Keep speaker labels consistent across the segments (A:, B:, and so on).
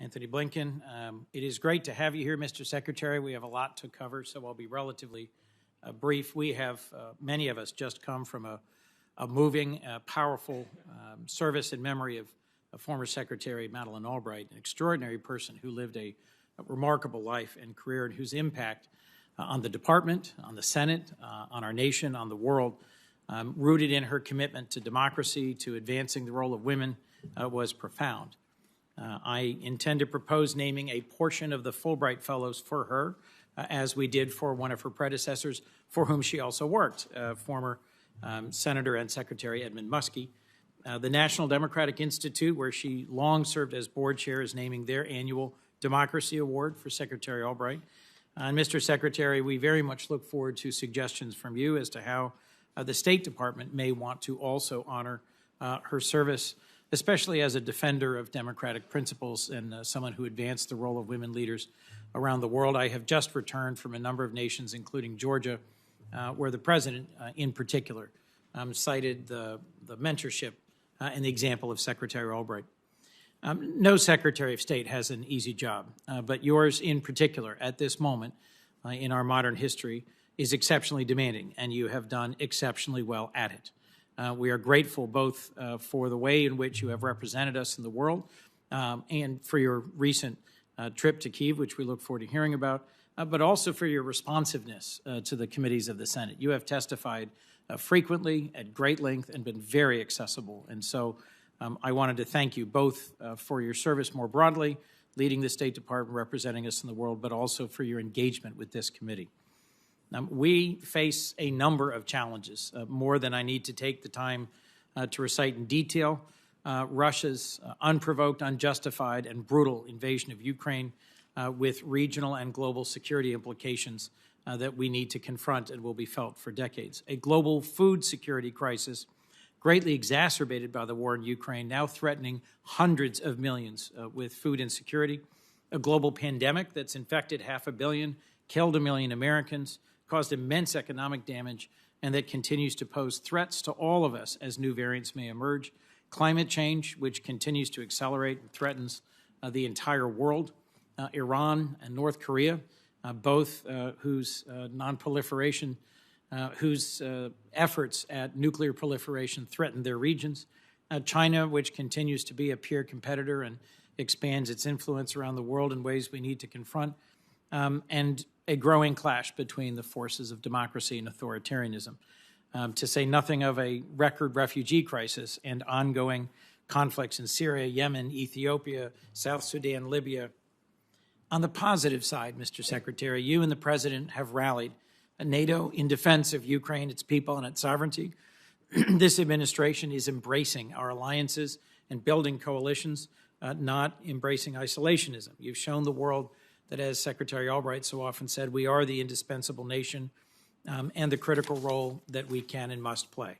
A: Antony Blinken. It is great to have you here, Mr. Secretary. We have a lot to cover, so I'll be relatively brief. We have, many of us, just come from a moving, powerful service in memory of former Secretary Madeleine Albright, an extraordinary person who lived a remarkable life and career, and whose impact on the Department, on the Senate, on our nation, on the world, rooted in her commitment to democracy, to advancing the role of women, was profound. I intend to propose naming a portion of the Fulbright Fellows for her, as we did for one of her predecessors, for whom she also worked, former Senator and Secretary Edmund Muskie. The National Democratic Institute, where she long served as board chair, is naming their annual Democracy Award for Secretary Albright. And Mr. Secretary, we very much look forward to suggestions from you as to how the State Department may want to also honor her service, especially as a defender of democratic principles and someone who advanced the role of women leaders around the world. I have just returned from a number of nations, including Georgia, where the President, in particular, cited the mentorship and the example of Secretary Albright. No Secretary of State has an easy job, but yours in particular at this moment in our modern history is exceptionally demanding, and you have done exceptionally well at it. We are grateful both for the way in which you have represented us in the world and for your recent trip to Kyiv, which we look forward to hearing about, but also for your responsiveness to the committees of the Senate. You have testified frequently at great length and been very accessible. And so I wanted to thank you both for your service more broadly, leading the State Department, representing us in the world, but also for your engagement with this committee. We face a number of challenges, more than I need to take the time to recite in detail. Russia's unprovoked, unjustified, and brutal invasion of Ukraine with regional and global security implications that we need to confront and will be felt for decades. A global food security crisis greatly exacerbated by the war in Ukraine, now threatening hundreds of millions with food insecurity. A global pandemic that's infected 500 million, killed 1 million Americans, caused immense economic damage, and that continues to pose threats to all of us as new variants may emerge. Climate change, which continues to accelerate and threatens the entire world. Iran and North Korea, both whose non-proliferation, whose efforts at nuclear proliferation threaten their regions. China, which continues to be a peer competitor and expands its influence around the world in ways we need to confront. And a growing clash between the forces of democracy and authoritarianism, to say nothing of a record refugee crisis and ongoing conflicts in Syria, Yemen, Ethiopia, South Sudan, Libya. On the positive side, Mr. Secretary, you and the President have rallied NATO in defense of Ukraine, its people, and its sovereignty. This administration is embracing our alliances and building coalitions, not embracing isolationism. You've shown the world that, as Secretary Albright so often said, we are the indispensable nation and the critical role that we can and must play.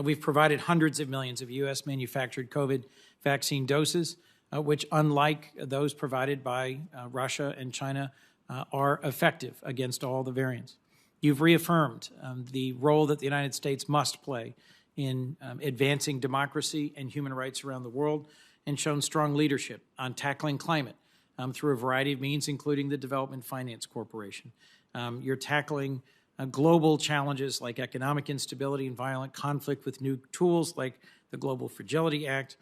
A: We've provided hundreds of millions of U.S. manufactured COVID vaccine doses, which, unlike those provided by Russia and China, are effective against all the variants. You've reaffirmed the role that the United States must play in advancing democracy and human rights around the world, and shown strong leadership on tackling climate through a variety of means, including the Development Finance Corporation. You're tackling global challenges like economic instability and violent conflict with new tools like the Global Fragility Act,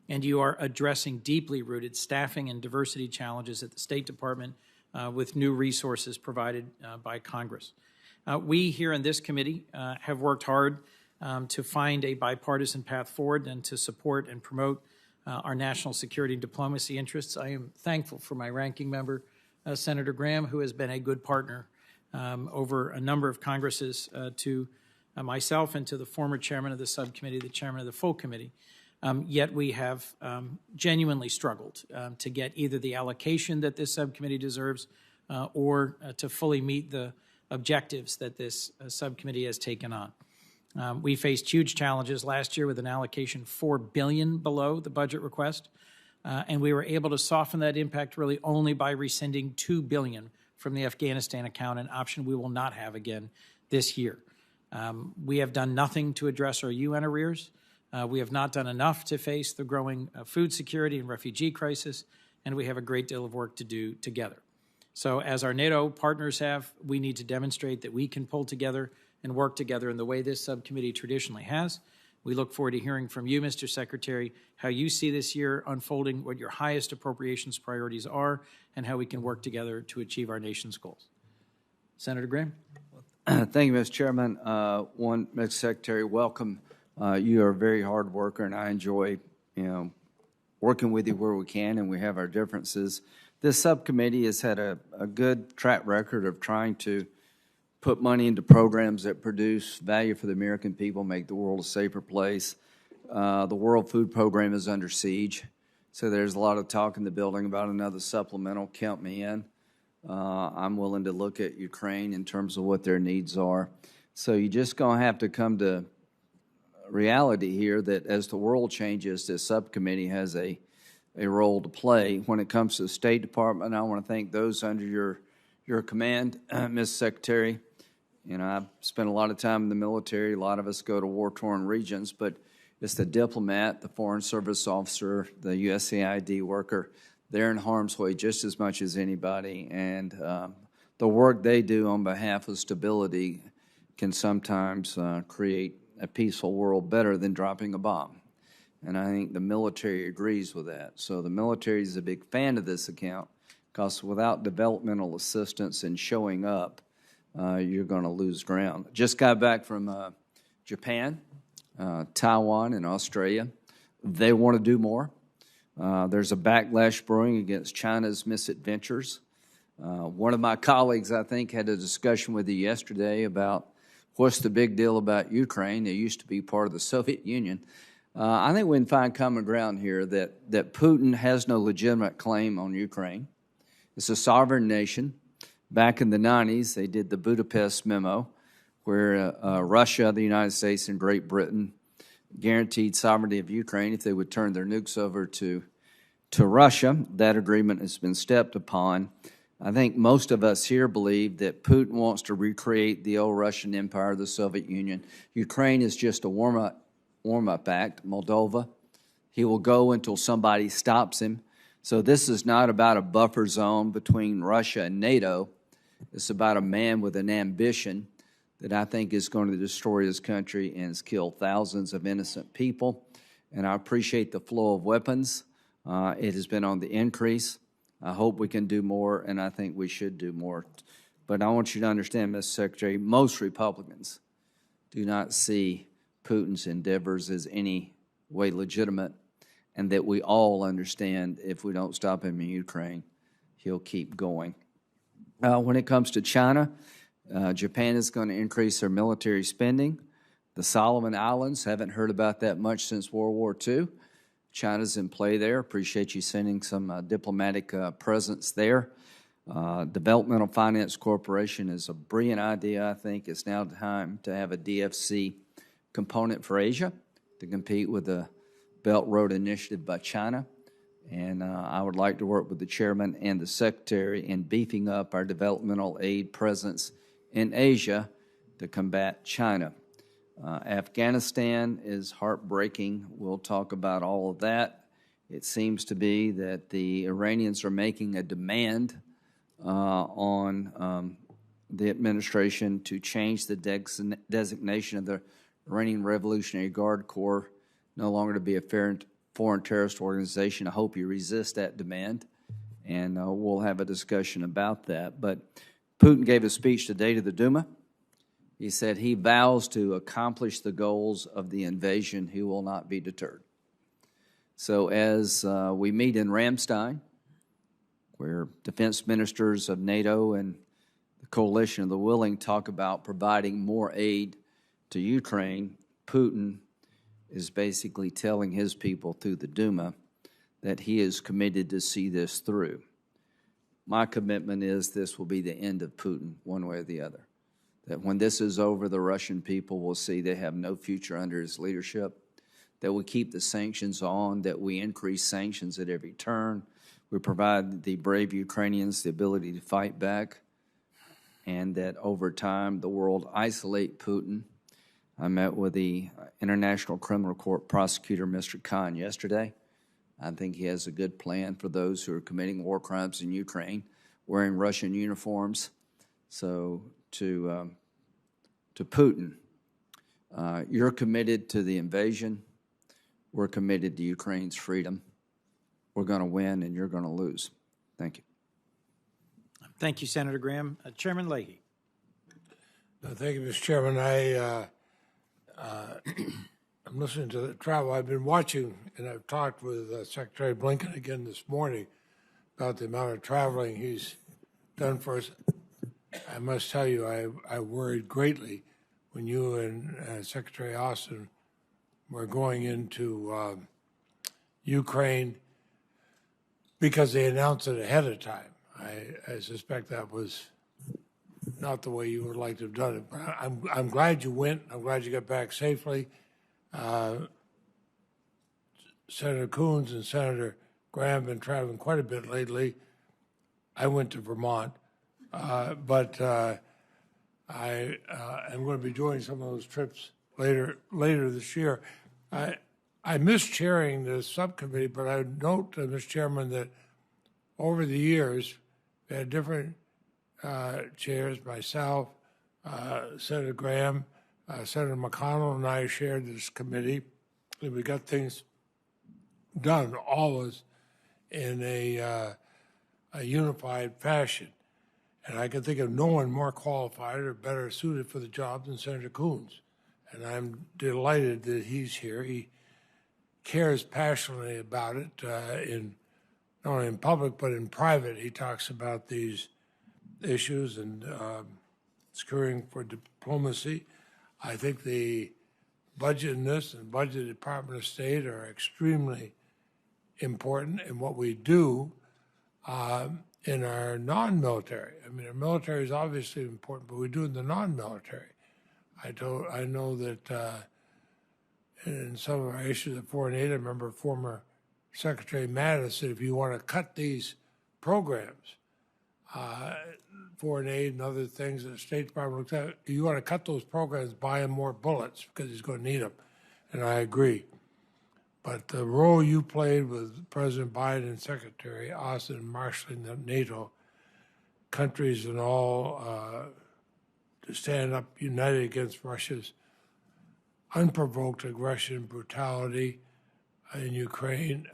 A: and you are addressing deeply rooted staffing and diversity challenges at the State Department with new resources provided by Congress. We here in this committee have worked hard to find a bipartisan path forward and to support and promote our national security and diplomacy interests. I am thankful for my ranking member, Senator Graham, who has been a good partner over a number of Congresses to myself and to the former chairman of the subcommittee, the chairman of the full committee. Yet we have genuinely struggled to get either the allocation that this subcommittee deserves or to fully meet the objectives that this subcommittee has taken on. We faced huge challenges last year with an allocation $4 billion below the budget request, and we were able to soften that impact really only by rescinding $2 billion from the Afghanistan account, an option we will not have again this year. We have done nothing to address our UN arrears. We have not done enough to face the growing food security and refugee crisis, and we have a great deal of work to do together. So as our NATO partners have, we need to demonstrate that we can pull together and work together in the way this subcommittee traditionally has. We look forward to hearing from you, Mr. Secretary, how you see this year unfolding, what your highest appropriations priorities are, and how we can work together to achieve our nation's goals. Senator Graham.
B: Thank you, Mr. Chairman. Mr. Secretary, welcome. You are a very hard worker, and I enjoy, working with you where we can, and we have our differences. This subcommittee has had a good track record of trying to put money into programs that produce value for the American people, make the world a safer place. The World Food Program is under siege, so there's a lot of talk in the building about another supplemental. Count me in. I'm willing to look at Ukraine in terms of what their needs are. So you're just going to have to come to reality here that as the world changes, this subcommittee has a role to play. When it comes to the State Department, I want to thank those under your command, Ms. Secretary. I've spent a lot of time in the military. A lot of us go to war-torn regions, but it's the diplomat, the Foreign Service officer, the USAID worker. They're in harm's way just as much as anybody, and the work they do on behalf of stability can sometimes create a peaceful world better than dropping a bomb. And I think the military agrees with that. So the military is a big fan of this account because without developmental assistance and showing up, you're going to lose ground. Just got back from Japan, Taiwan, and Australia. They want to do more. There's a backlash brewing against China's misadventures. One of my colleagues, I think, had a discussion with you yesterday about what's the big deal about Ukraine. It used to be part of the Soviet Union. I think we can find common ground here that Putin has no legitimate claim on Ukraine. It's a sovereign nation. Back in the 90s, they did the Budapest Memo, where Russia, the United States, and Great Britain guaranteed sovereignty of Ukraine if they would turn their nukes over to Russia. That agreement has been stepped upon. I think most of us here believe that Putin wants to recreate the old Russian Empire, the Soviet Union. Ukraine is just a warm-up act. Moldova, he will go until somebody stops him. So this is not about a buffer zone between Russia and NATO. It's about a man with an ambition that I think is going to destroy his country and has killed thousands of innocent people. And I appreciate the flow of weapons. It has been on the increase. I hope we can do more, and I think we should do more. But I want you to understand, Mr. Secretary, most Republicans do not see Putin's endeavors as any way legitimate, and that we all understand if we don't stop him in Ukraine, he'll keep going. When it comes to China, Japan is going to increase their military spending. The Solomon Islands, haven't heard about that much since World War II. China's in play there. Appreciate you sending some diplomatic presence there. Developmental Finance Corporation is a brilliant idea, I think. It's now time to have a DFC component for Asia to compete with the Belt Road Initiative by China. And I would like to work with the chairman and the secretary in beefing up our developmental aid presence in Asia to combat China. Afghanistan is heartbreaking. We'll talk about all of that. It seems to be that the Iranians are making a demand on the administration to change the designation of the Iranian Revolutionary Guard Corps no longer to be a foreign terrorist organization. I hope you resist that demand, and we'll have a discussion about that. But Putin gave a speech today to the Duma. He said he vows to accomplish the goals of the invasion. He will not be deterred. So as we meet in Ramstein, where defense ministers of NATO and the coalition of the willing talk about providing more aid to Ukraine, Putin is basically telling his people through the Duma that he is committed to see this through. My commitment is this will be the end of Putin, one way or the other. That when this is over, the Russian people will see they have no future under his leadership, that we keep the sanctions on, that we increase sanctions at every turn, we provide the brave Ukrainians the ability to fight back, and that over time the world isolate Putin. I met with the International Criminal Court prosecutor, Mr. Khan, yesterday. I think he has a good plan for those who are committing war crimes in Ukraine, wearing Russian uniforms. So to Putin, you're committed to the invasion. We're committed to Ukraine's freedom. We're going to win, and you're going to lose. Thank you.
A: Thank you, Senator Graham. Chairman Leahy.
C: Thank you, Mr. Chairman. I'm listening to the travel. I've been watching, and I've talked with Secretary Blinken again this morning about the amount of traveling he's done for us. I must tell you, I worried greatly when you and Secretary Austin were going into Ukraine because they announced it ahead of time. I suspect that was not the way you would like to have done it. But I'm glad you went. I'm glad you got back safely. Senator Coons and Senator Graham have been traveling quite a bit lately. I went to Vermont, but I am going to be doing some of those trips later this year. I miss chairing the subcommittee, but I note, Mr. Chairman, that over the years, we had different chairs, myself, Senator Graham, Senator McConnell, and I shared this committee, and we got things done always in a unified fashion. And I can think of no one more qualified or better suited for the job than Senator Coons. And I'm delighted that he's here. He cares passionately about it, not only in public but in private. He talks about these issues and securing for diplomacy. I think the budget in this and budget Department of State are extremely important in what we do in our non-military. I mean, our military is obviously important, but we do in the non-military. I know that in some of our issues of foreign aid, I remember former Secretary Mattis said, if you want to cut these programs, foreign aid and other things that the State Department looks at, you want to cut those programs, buy him more bullets because he's going to need them. And I agree. But the role you played with President Biden and Secretary Austin marshaling the NATO countries and all to stand up united against Russia's unprovoked aggression, brutality in Ukraine,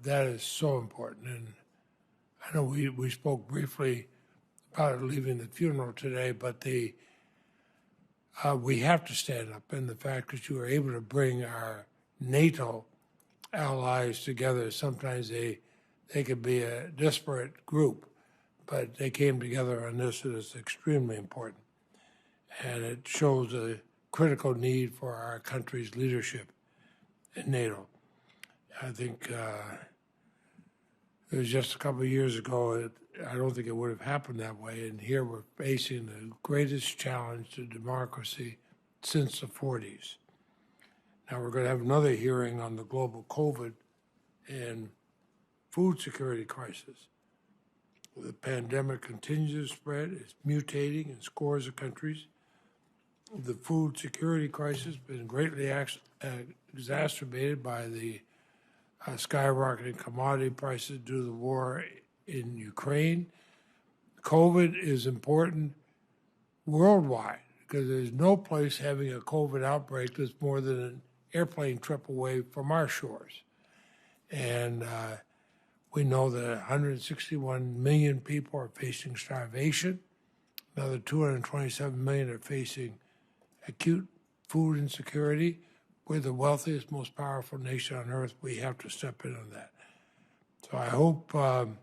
C: that is so important. And I know we spoke briefly about it leaving the funeral today, but we have to stand up. And the fact that you were able to bring our NATO allies together, sometimes they could be a disparate group, but they came together on this, and it's extremely important. And it shows a critical need for our country's leadership in NATO. I think it was just a couple of years ago, I don't think it would have happened that way. And here we're facing the greatest challenge to democracy since the 40s. Now we're going to have another hearing on the global COVID and food security crisis. The pandemic continues to spread. It's mutating in scores of countries. The food security crisis has been greatly exacerbated by the skyrocketing commodity prices due to the war in Ukraine. COVID is important worldwide because there's no place having a COVID outbreak that's more than an airplane trip away from our shores. And we know that 161 million people are facing starvation. Another 227 million are facing acute food insecurity. We're the wealthiest, most powerful nation on earth. We have to step in on that. So I hope, Mr.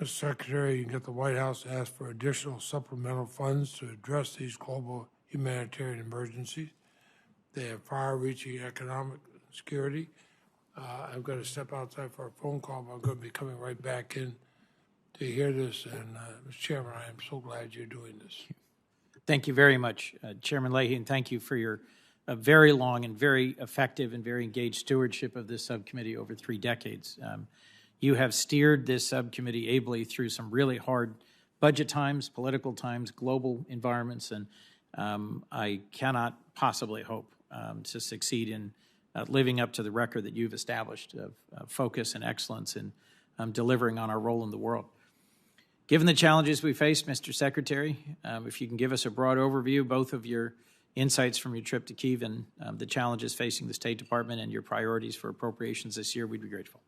C: Secretary, you can get the White House to ask for additional supplemental funds to address these global humanitarian emergencies. They have far-reaching economic security. I've got to step outside for a phone call, but I'm going to be coming right back in to hear this. And, Mr. Chairman, I am so glad you're doing this.
A: Thank you very much, Chairman Leahy, and thank you for your very long and very effective and very engaged stewardship of this subcommittee over 3 decades. You have steered this subcommittee ably through some really hard budget times, political times, global environments, and I cannot possibly hope to succeed in living up to the record that you've established of focus and excellence in delivering on our role in the world. Given the challenges we face, Mr. Secretary, if you can give us a broad overview, both of your insights from your trip to Kyiv and the challenges facing the State Department and your priorities for appropriations this year, we'd be grateful.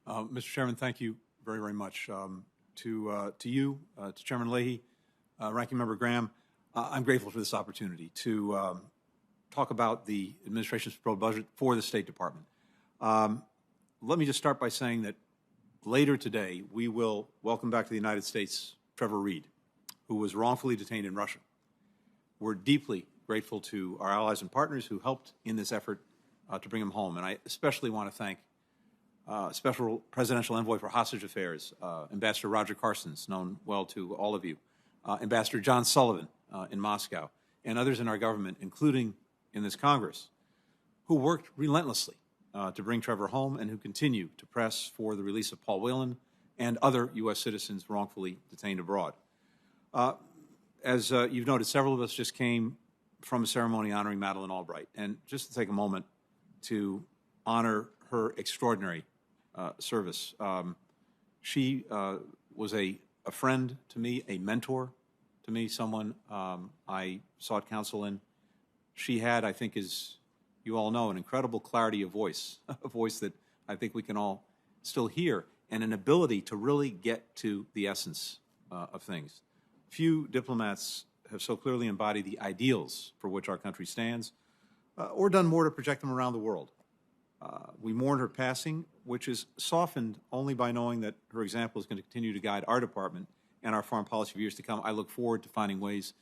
D: Mr. Chairman, thank you very, very much. To you, to Chairman Leahy, Ranking Member Graham, I'm grateful for this opportunity to talk about the administration's proposed budget for the State Department. Let me just start by saying that later today, we will welcome back to the United States Trevor Reed, who was wrongfully detained in Russia. We're deeply grateful to our allies and partners who helped in this effort to bring him home. And I especially want to thank Special Presidential Envoy for Hostage Affairs, Ambassador Roger Carstens, known well to all of you, Ambassador John Sullivan in Moscow, and others in our government, including in this Congress, who worked relentlessly to bring Trevor home and who continue to press for the release of Paul Whelan and other U.S. citizens wrongfully detained abroad. As you've noted, several of us just came from a ceremony honoring Madeleine Albright. And just to take a moment to honor her extraordinary service. She was a friend to me, a mentor to me, someone I sought counsel in. She had, I think, as you all know, an incredible clarity of voice, a voice that I think we can all still hear, and an ability to really get to the essence of things. Few diplomats have so clearly embodied the ideals for which our country stands, or done more to project them around the world. We mourn her passing, which is softened only by knowing that her example is going to continue to guide our department and our foreign policy for years to come. I look forward to finding ways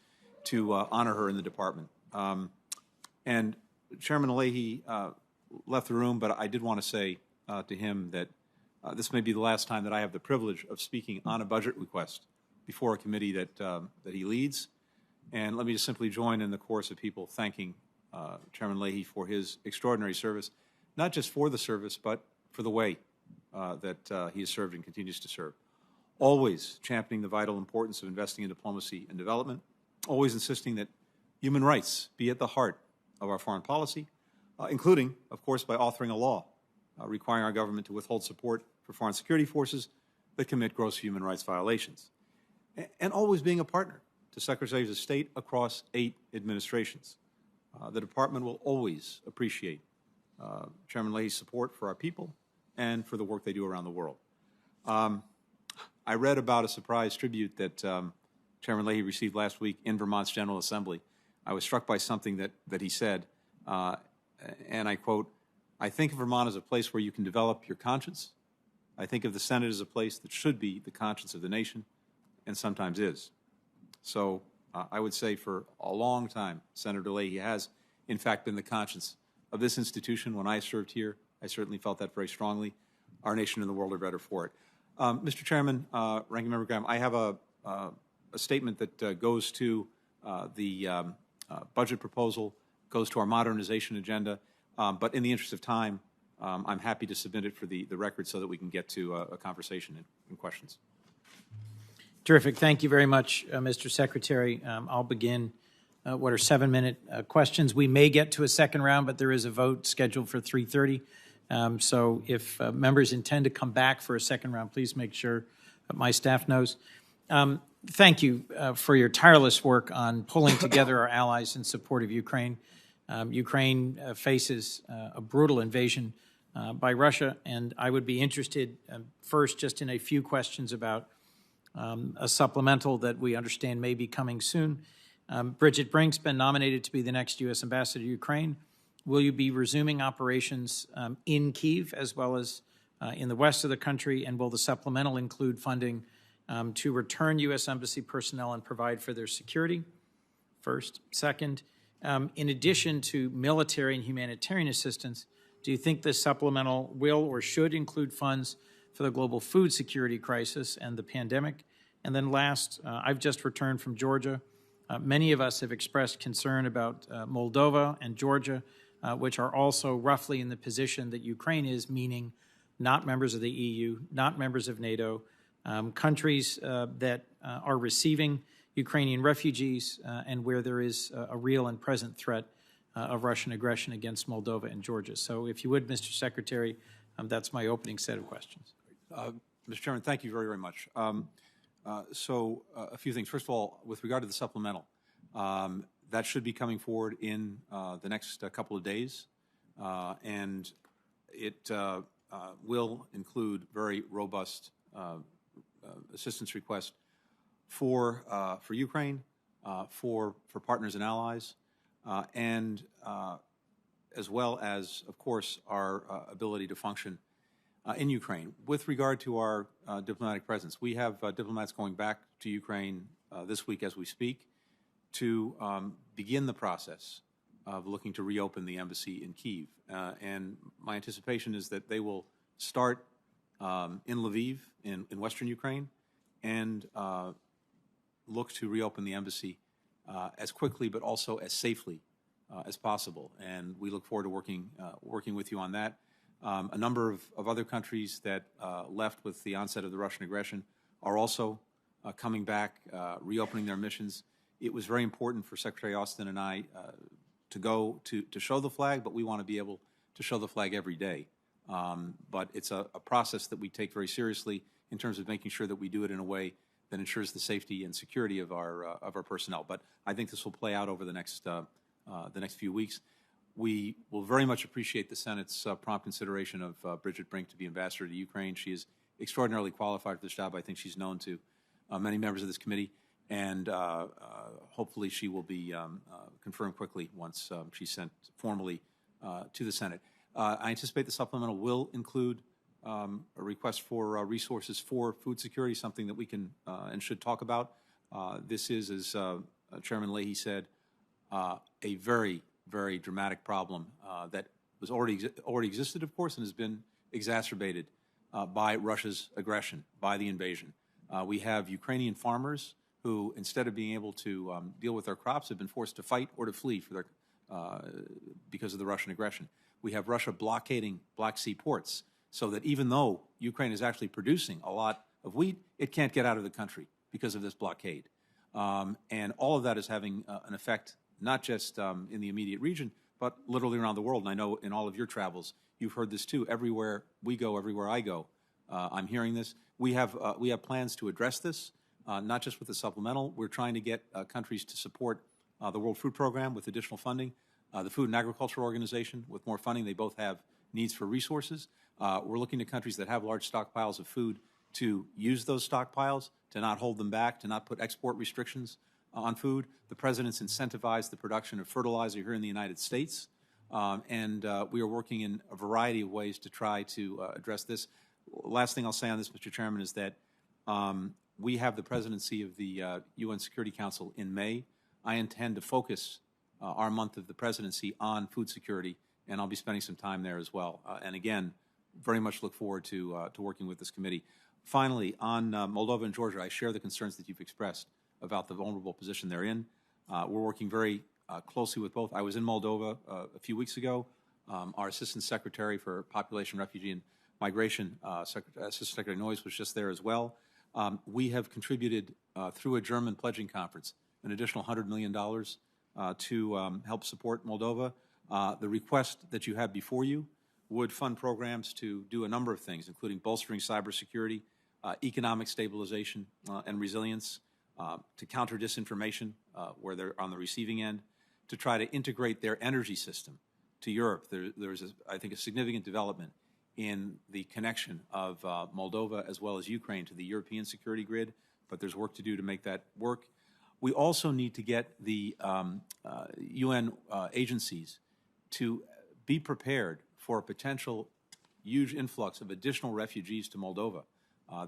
D: to honor her in the department. And Chairman Leahy left the room, but I did want to say to him that this may be the last time that I have the privilege of speaking on a budget request before a committee that he leads. And let me just simply join in the chorus of people thanking Chairman Leahy for his extraordinary service, not just for the service, but for the way that he has served and continues to serve. Always championing the vital importance of investing in diplomacy and development, always insisting that human rights be at the heart of our foreign policy, including, of course, by authoring a law requiring our government to withhold support for foreign security forces that commit gross human rights violations. And always being a partner to Secretaries of State across 8 administrations. The Department will always appreciate Chairman Leahy's support for our people and for the work they do around the world. I read about a surprise tribute that Chairman Leahy received last week in Vermont's General Assembly. I was struck by something that he said, and I quote, "I think of Vermont as a place where you can develop your conscience. I think of the Senate as a place that should be the conscience of the nation, and sometimes is." So I would say for a long time, Senator Leahy has, in fact, been the conscience of this institution. When I served here, I certainly felt that very strongly. Our nation and the world are better for it. Mr. Chairman, Ranking Member Graham, I have a statement that goes to the budget proposal, goes to our modernization agenda, but in the interest of time, I'm happy to submit it for the record so that we can get to a conversation and questions.
A: Terrific. Thank you very much, Mr. Secretary. I'll begin what are 7-minute questions. We may get to a second round, but there is a vote scheduled for 3:30. So if members intend to come back for a second round, please make sure that my staff knows. Thank you for your tireless work on pulling together our allies in support of Ukraine. Ukraine faces a brutal invasion by Russia, and I would be interested first just in a few questions about a supplemental that we understand may be coming soon. Bridget Brink's been nominated to be the next U.S. ambassador to Ukraine. Will you be resuming operations in Kyiv as well as in the west of the country, and will the supplemental include funding to return U.S. Embassy personnel and provide for their security? First. Second, in addition to military and humanitarian assistance, do you think this supplemental will or should include funds for the global food security crisis and the pandemic? And then last, I've just returned from Georgia. Many of us have expressed concern about Moldova and Georgia, which are also roughly in the position that Ukraine is, meaning not members of the EU, not members of NATO, countries that are receiving Ukrainian refugees and where there is a real and present threat of Russian aggression against Moldova and Georgia. So if you would, Mr. Secretary, that's my opening set of questions.
D: Mr. Chairman, thank you very, very much. A few things. First of all, with regard to the supplemental, that should be coming forward in the next couple of days, and it will include very robust assistance requests for Ukraine, for partners and allies, and as well as, of course, our ability to function in Ukraine. With regard to our diplomatic presence, we have diplomats going back to Ukraine this week as we speak to begin the process of looking to reopen the embassy in Kyiv. And my anticipation is that they will start in Lviv in western Ukraine and look to reopen the embassy as quickly but also as safely as possible. And we look forward to working with you on that. A number of other countries that left with the onset of the Russian aggression are also coming back, reopening their missions. It was very important for Secretary Austin and I to go to show the flag, but we want to be able to show the flag every day. But it's a process that we take very seriously in terms of making sure that we do it in a way that ensures the safety and security of our personnel. But I think this will play out over the next few weeks. We will very much appreciate the Senate's prompt consideration of Bridget Brink to be ambassador to Ukraine. She is extraordinarily qualified for this job. I think she's known to many members of this committee, and hopefully she will be confirmed quickly once she's sent formally to the Senate. I anticipate the supplemental will include a request for resources for food security, something that we can and should talk about. This is, as Chairman Leahy said, a very, very dramatic problem that was already existed, of course, and has been exacerbated by Russia's aggression, by the invasion. We have Ukrainian farmers who, instead of being able to deal with their crops, have been forced to fight or to flee for because of the Russian aggression. We have Russia blockading Black Sea ports so that even though Ukraine is actually producing a lot of wheat, it can't get out of the country because of this blockade. And all of that is having an effect not just in the immediate region, but literally around the world. And I know in all of your travels, you've heard this too. Everywhere we go, everywhere I go, I'm hearing this. We have plans to address this, not just with the supplemental. We're trying to get countries to support the World Food Program with additional funding, the Food and Agriculture Organization with more funding. They both have needs for resources. We're looking to countries that have large stockpiles of food to use those stockpiles, to not hold them back, to not put export restrictions on food. The President's incentivized the production of fertilizer here in the United States, and we are working in a variety of ways to try to address this. Last thing I'll say on this, Mr. Chairman, is that we have the presidency of the UN Security Council in May. I intend to focus our month of the presidency on food security, and I'll be spending some time there as well. And again, very much look forward to working with this committee. Finally, on Moldova and Georgia, I share the concerns that you've expressed about the vulnerable position they're in. We're working very closely with both. I was in Moldova a few weeks ago. Our Assistant Secretary for Population, Refugee, and Migration, Assistant Secretary Noyes, was just there as well. We have contributed through a German pledging conference an additional $100 million to help support Moldova. The request that you have before you would fund programs to do a number of things, including bolstering cybersecurity, economic stabilization and resilience, to counter disinformation where they're on the receiving end, to try to integrate their energy system to Europe. There's, I think, a significant development in the connection of Moldova as well as Ukraine to the European security grid, but there's work to do to make that work. We also need to get the UN agencies to be prepared for a potential huge influx of additional refugees to Moldova.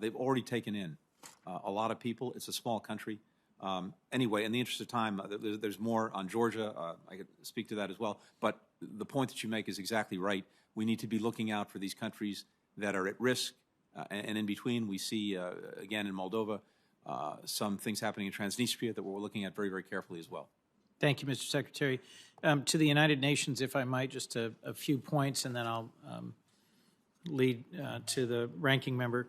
D: They've already taken in a lot of people. It's a small country. Anyway, in the interest of time, there's more on Georgia. I could speak to that as well. But the point that you make is exactly right. We need to be looking out for these countries that are at risk. And in between, we see, again, in Moldova, some things happening in Transnistria that we're looking at very, very carefully as well.
A: Thank you, Mr. Secretary. To the United Nations, if I might, just a few points, and then I'll lead to the ranking member.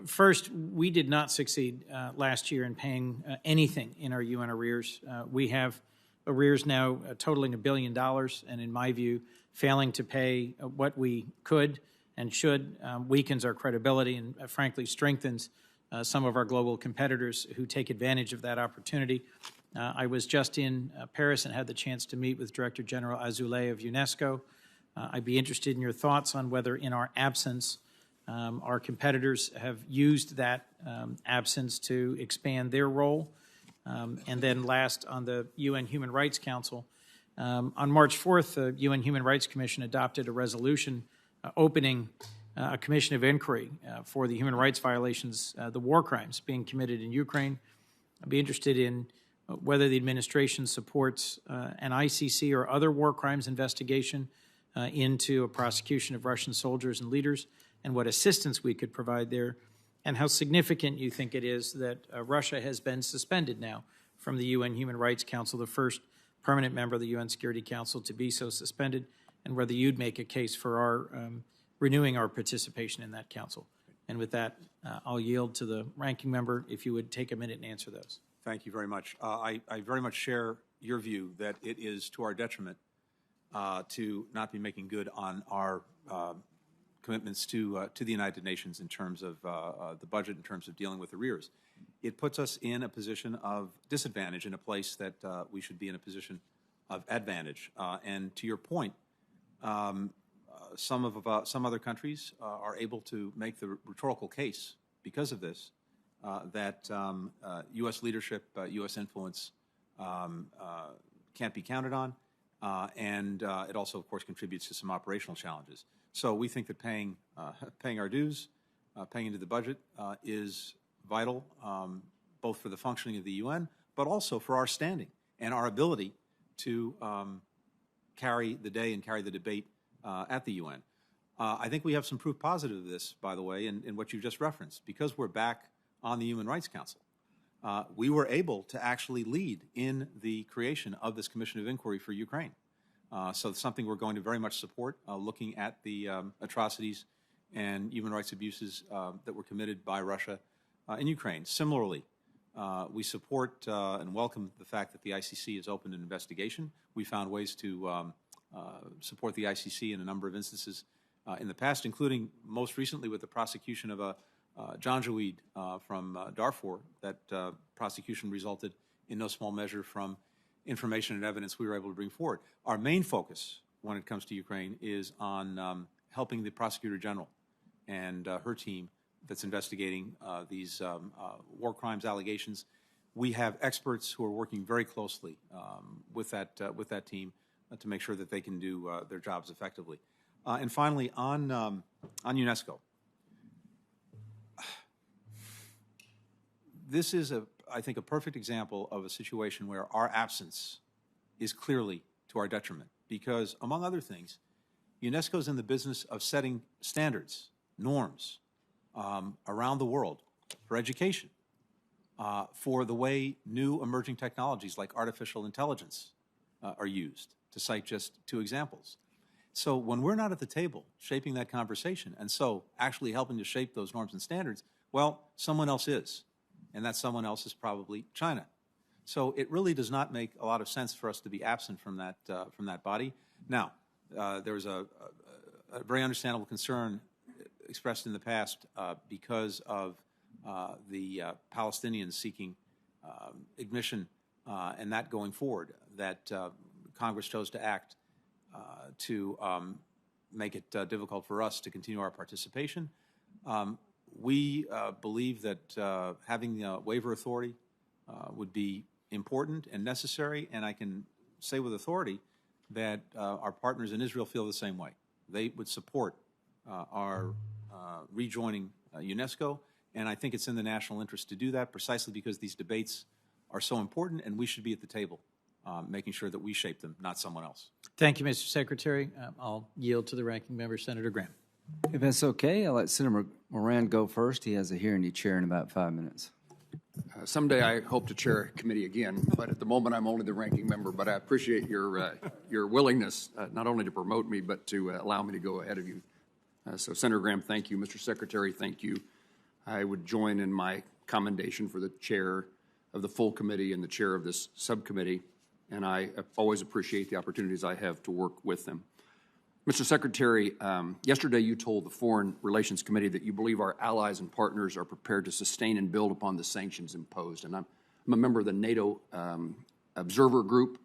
A: First, we did not succeed last year in paying anything in our UN arrears. We have arrears now totaling $1 billion, and in my view, failing to pay what we could and should weakens our credibility and frankly strengthens some of our global competitors who take advantage of that opportunity. I was just in Paris and had the chance to meet with Director General Azoulay of UNESCO. I'd be interested in your thoughts on whether in our absence our competitors have used that absence to expand their role. And then last, on the UN Human Rights Council, on March 4th, the UN Human Rights Commission adopted a resolution opening a commission of inquiry for the human rights violations, the war crimes being committed in Ukraine. I'd be interested in whether the administration supports an ICC or other war crimes investigation into a prosecution of Russian soldiers and leaders, and what assistance we could provide there, and how significant you think it is that Russia has been suspended now from the UN Human Rights Council, the first permanent member of the UN Security Council to be so suspended, and whether you'd make a case for our renewing our participation in that council. And with that, I'll yield to the ranking member if you would take a minute and answer those.
D: Thank you very much. I very much share your view that it is to our detriment to not be making good on our commitments to the United Nations in terms of the budget, in terms of dealing with arrears. It puts us in a position of disadvantage in a place that we should be in a position of advantage. And to your point, some other countries are able to make the rhetorical case because of this that U.S. leadership, U.S. influence can't be counted on, and it also, of course, contributes to some operational challenges. So we think that paying our dues, paying into the budget is vital, both for the functioning of the UN, but also for our standing and our ability to carry the day and carry the debate at the UN. I think we have some proof positive of this, by the way, in what you just referenced. Because we're back on the Human Rights Council, we were able to actually lead in the creation of this Commission of Inquiry for Ukraine. So it's something we're going to very much support, looking at the atrocities and human rights abuses that were committed by Russia in Ukraine. Similarly, we support and welcome the fact that the ICC has opened an investigation. We found ways to support the ICC in a number of instances in the past, including most recently with the prosecution of a Janjaweed from Darfur. That prosecution resulted in no small measure from information and evidence we were able to bring forward. Our main focus when it comes to Ukraine is on helping the Prosecutor General and her team that's investigating these war crimes allegations. We have experts who are working very closely with that team to make sure that they can do their jobs effectively. And finally, on UNESCO, this is, I think, a perfect example of a situation where our absence is clearly to our detriment because, among other things, UNESCO is in the business of setting standards, norms around the world for education, for the way new emerging technologies like artificial intelligence are used, to cite just two examples. So when we're not at the table shaping that conversation and so actually helping to shape those norms and standards, well, someone else is. And that someone else is probably China. So it really does not make a lot of sense for us to be absent from that body. Now, there was a very understandable concern expressed in the past because of the Palestinians seeking admission and that going forward, that Congress chose to act to make it difficult for us to continue our participation. We believe that having the waiver authority would be important and necessary, and I can say with authority that our partners in Israel feel the same way. They would support our rejoining UNESCO, and I think it's in the national interest to do that precisely because these debates are so important, and we should be at the table making sure that we shape them, not someone else.
A: Thank you, Mr. Secretary. I'll yield to the ranking member, Senator Graham.
B: If that's okay, I'll let Senator Moran go first. He has a hearing to chair in about 5 minutes.
E: Someday I hope to chair a committee again, but at the moment I'm only the ranking member. But I appreciate your willingness not only to promote me, but to allow me to go ahead of you. So Senator Graham, thank you. Mr. Secretary, thank you. I would join in my commendation for the chair of the full committee and the chair of this subcommittee and I always appreciate the opportunities I have to work with them. Mr. Secretary, yesterday you told the Foreign Relations Committee that you believe our allies and partners are prepared to sustain and build upon the sanctions imposed. And I'm a member of the NATO observer group,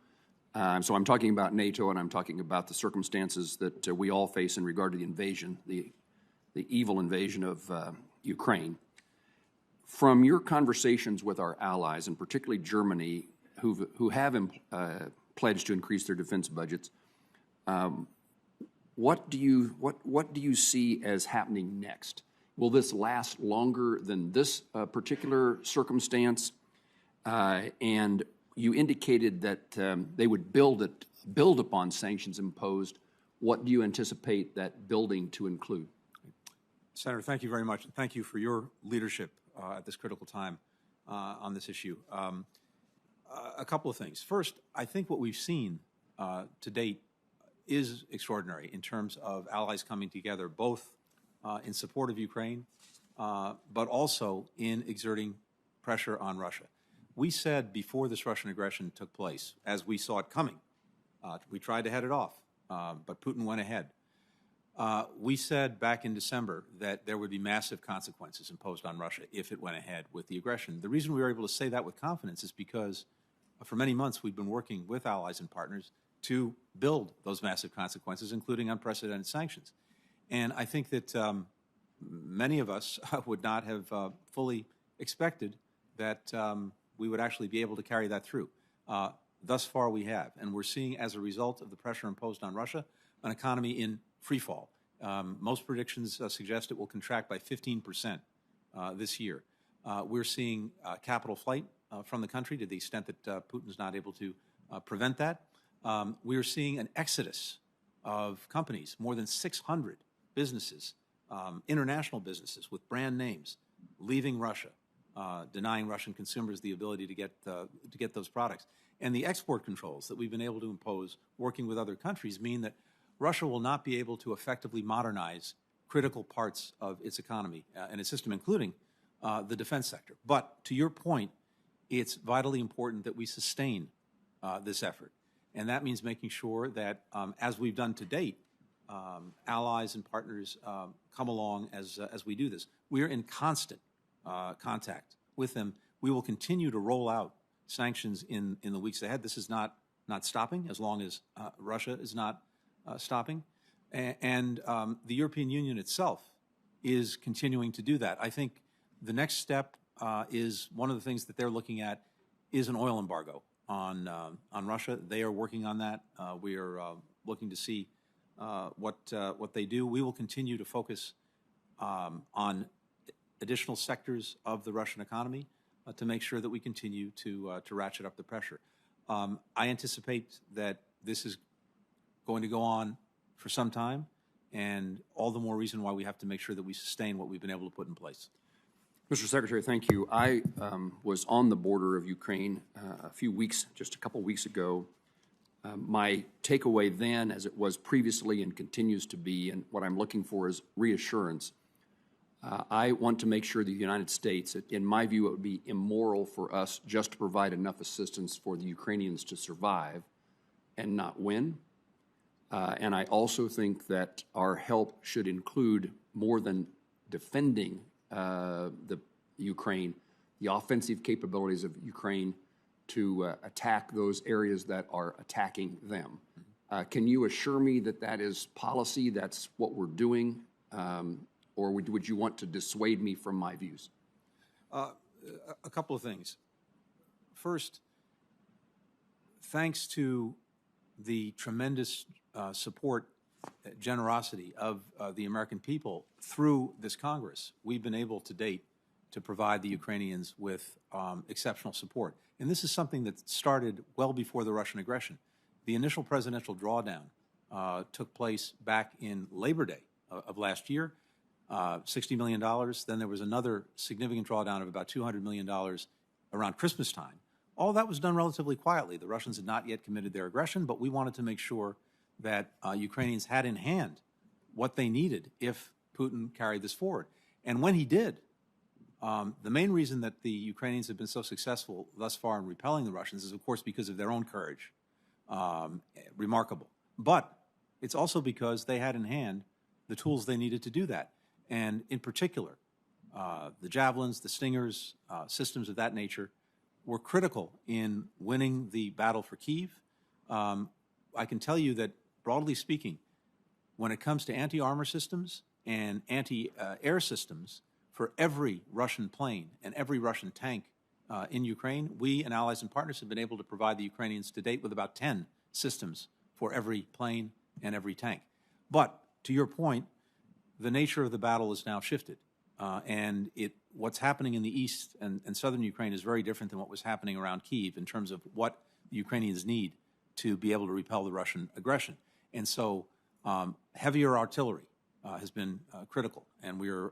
E: so I'm talking about NATO, and I'm talking about the circumstances that we all face in regard to the invasion, the evil invasion of Ukraine. From your conversations with our allies, and particularly Germany, who have pledged to increase their defense budgets, what do you see as happening next? Will this last longer than this particular circumstance? And you indicated that they would build upon sanctions imposed. What do you anticipate that building to include?
D: Senator, thank you very much, and thank you for your leadership at this critical time on this issue. A couple of things. First, I think what we've seen to date is extraordinary in terms of allies coming together, both in support of Ukraine, but also in exerting pressure on Russia. We said before this Russian aggression took place, as we saw it coming, we tried to head it off, but Putin went ahead. We said back in December that there would be massive consequences imposed on Russia if it went ahead with the aggression. The reason we were able to say that with confidence is because for many months we've been working with allies and partners to build those massive consequences, including unprecedented sanctions. And I think that many of us would not have fully expected that we would actually be able to carry that through. Thus far we have, and we're seeing, as a result of the pressure imposed on Russia, an economy in free fall. Most predictions suggest it will contract by 15% this year. We're seeing capital flight from the country to the extent that Putin's not able to prevent that. We are seeing an exodus of companies, more than 600 businesses, international businesses with brand names, leaving Russia, denying Russian consumers the ability to get those products. And the export controls that we've been able to impose, working with other countries, mean that Russia will not be able to effectively modernize critical parts of its economy and its system, including the defense sector. But to your point, it's vitally important that we sustain this effort. And that means making sure that, as we've done to date, allies and partners come along as we do this. We are in constant contact with them. We will continue to roll out sanctions in the weeks ahead. This is not stopping as long as Russia is not stopping. And the European Union itself is continuing to do that. I think the next step is one of the things that they're looking at is an oil embargo on Russia. They are working on that. We are looking to see what they do. We will continue to focus on additional sectors of the Russian economy to make sure that we continue to ratchet up the pressure. I anticipate that this is going to go on for some time, and all the more reason why we have to make sure that we sustain what we've been able to put in place.
E: Mr. Secretary, thank you. I was on the border of Ukraine just a couple weeks ago. My takeaway then, as it was previously and continues to be, and what I'm looking for is reassurance. I want to make sure the United States, in my view, it would be immoral for us just to provide enough assistance for the Ukrainians to survive and not win. And I also think that our help should include more than defending the Ukraine, the offensive capabilities of Ukraine to attack those areas that are attacking them. Can you assure me that that is policy, that's what we're doing, or would you want to dissuade me from my views?
D: A couple of things. First, thanks to the tremendous support, generosity of the American people through this Congress, we've been able to date to provide the Ukrainians with exceptional support. And this is something that started well before the Russian aggression. The initial presidential drawdown took place back in Labor Day of last year, $60 million. Then there was another significant drawdown of about $200 million around Christmas time. All that was done relatively quietly. The Russians had not yet committed their aggression, but we wanted to make sure that Ukrainians had in hand what they needed if Putin carried this forward. And when he did, The main reason that the Ukrainians have been so successful thus far in repelling the Russians is, of course, because of their own courage. Remarkable. But it's also because they had in hand the tools they needed to do that. And in particular, the javelins, the stingers, systems of that nature were critical in winning the battle for Kyiv. I can tell you that, broadly speaking, when it comes to anti-armor systems and anti-air systems, for every Russian plane and every Russian tank in Ukraine, we and allies and partners have been able to provide the Ukrainians to date with about 10 systems for every plane and every tank. But to your point, the nature of the battle is now shifted. And what's happening in the east and southern Ukraine is very different than what was happening around Kyiv in terms of what the Ukrainians need to be able to repel the Russian aggression. And so heavier artillery has been critical, and we're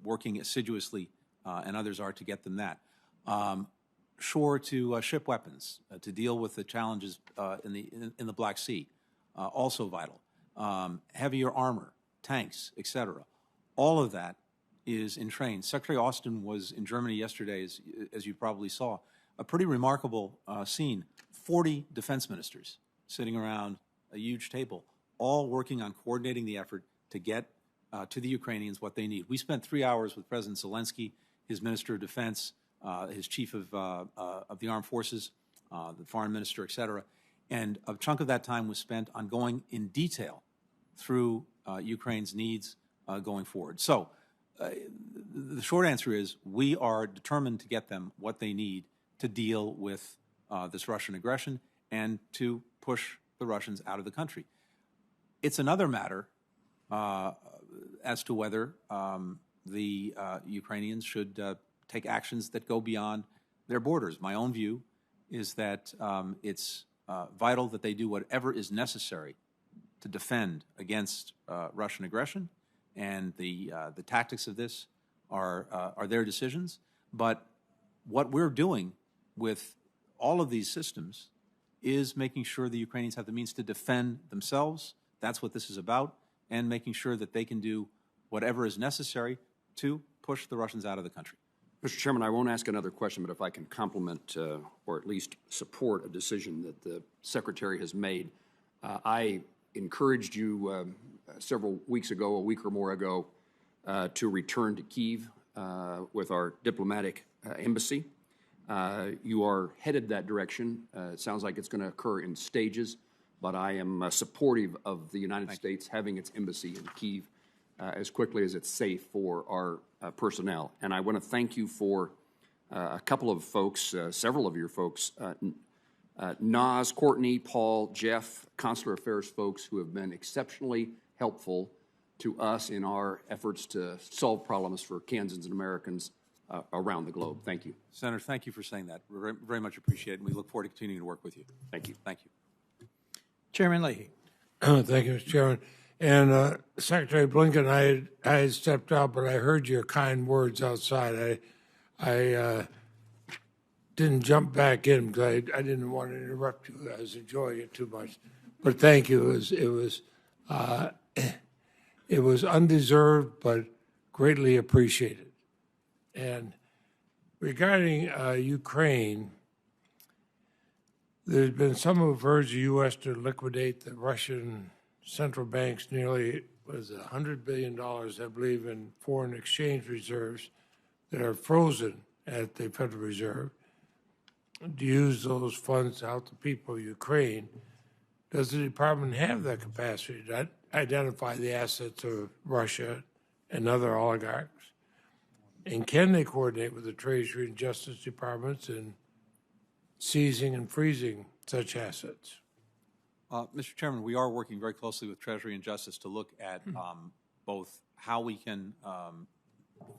D: working assiduously, and others are, to get them that. Shore to ship weapons to deal with the challenges in the Black Sea, also vital. Heavier armor, tanks, etc. All of that is in train. Secretary Austin was in Germany yesterday, as you probably saw. A pretty remarkable scene. 40 defense ministers sitting around a huge table, all working on coordinating the effort to get to the Ukrainians what they need. We spent 3 hours with President Zelensky, his Minister of Defense, his Chief of the Armed Forces, the Foreign Minister, et cetera. And a chunk of that time was spent on going in detail through Ukraine's needs going forward. So the short answer is we are determined to get them what they need to deal with this Russian aggression and to push the Russians out of the country. It's another matter as to whether the Ukrainians should take actions that go beyond their borders. My own view is that it's vital that they do whatever is necessary to defend against Russian aggression, and the tactics of this are their decisions. But what we're doing with all of these systems is making sure the Ukrainians have the means to defend themselves. That's what this is about, and making sure that they can do whatever is necessary to push the Russians out of the country.
E: Mr. Chairman, I won't ask another question, but if I can compliment or at least support a decision that the Secretary has made. I encouraged you several weeks ago, a week or more ago, to return to Kyiv with our diplomatic embassy. You are headed that direction. It sounds like it's going to occur in stages, but I am supportive of the United States having its embassy in Kyiv as quickly as it's safe for our personnel. And I want to thank you for a couple of folks, several of your folks, Naz, Courtney, Paul, Jeff, Consular Affairs folks who have been exceptionally helpful to us in our efforts to solve problems for Kansans and Americans around the globe. Thank you.
D: Senator, thank you for saying that. We very, very much appreciate it, and we look forward to continuing to work with you.
E: Thank you.
D: Thank you.
A: Chairman Leahy.
C: Thank you, Mr. Chairman. And Secretary Blinken, I had stepped out, but I heard your kind words outside. I didn't jump back in because I didn't want to interrupt you. I was enjoying it too much. But thank you. It was undeserved, but greatly appreciated. And regarding Ukraine, there's been some who've urged the U.S. to liquidate the Russian central bank's nearly, $100 billion, I believe, in foreign exchange reserves that are frozen at the Federal Reserve, to use those funds to help the people of Ukraine. Does the department have the capacity to identify the assets of Russia and other oligarchs? And can they coordinate with the Treasury and Justice Departments in seizing and freezing such assets?
D: Mr. Chairman, we are working very closely with Treasury and Justice to look at both how we can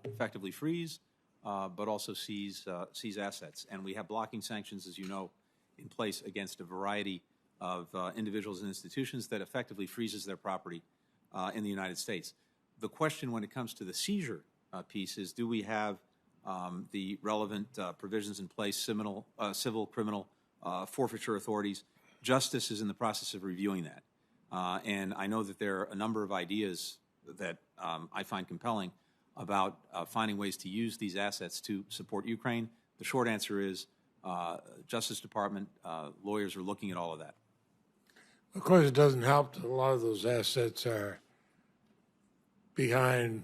D: effectively freeze, but also seize assets. And we have blocking sanctions, as you know, in place against a variety of individuals and institutions that effectively freezes their property in the United States. The question when it comes to the seizure piece is, do we have the relevant provisions in place, civil, criminal, forfeiture authorities? Justice is in the process of reviewing that. And I know that there are a number of ideas that I find compelling about finding ways to use these assets to support Ukraine? The short answer is Justice Department lawyers are looking at all of that.
C: Of course, it doesn't help that a lot of those assets are behind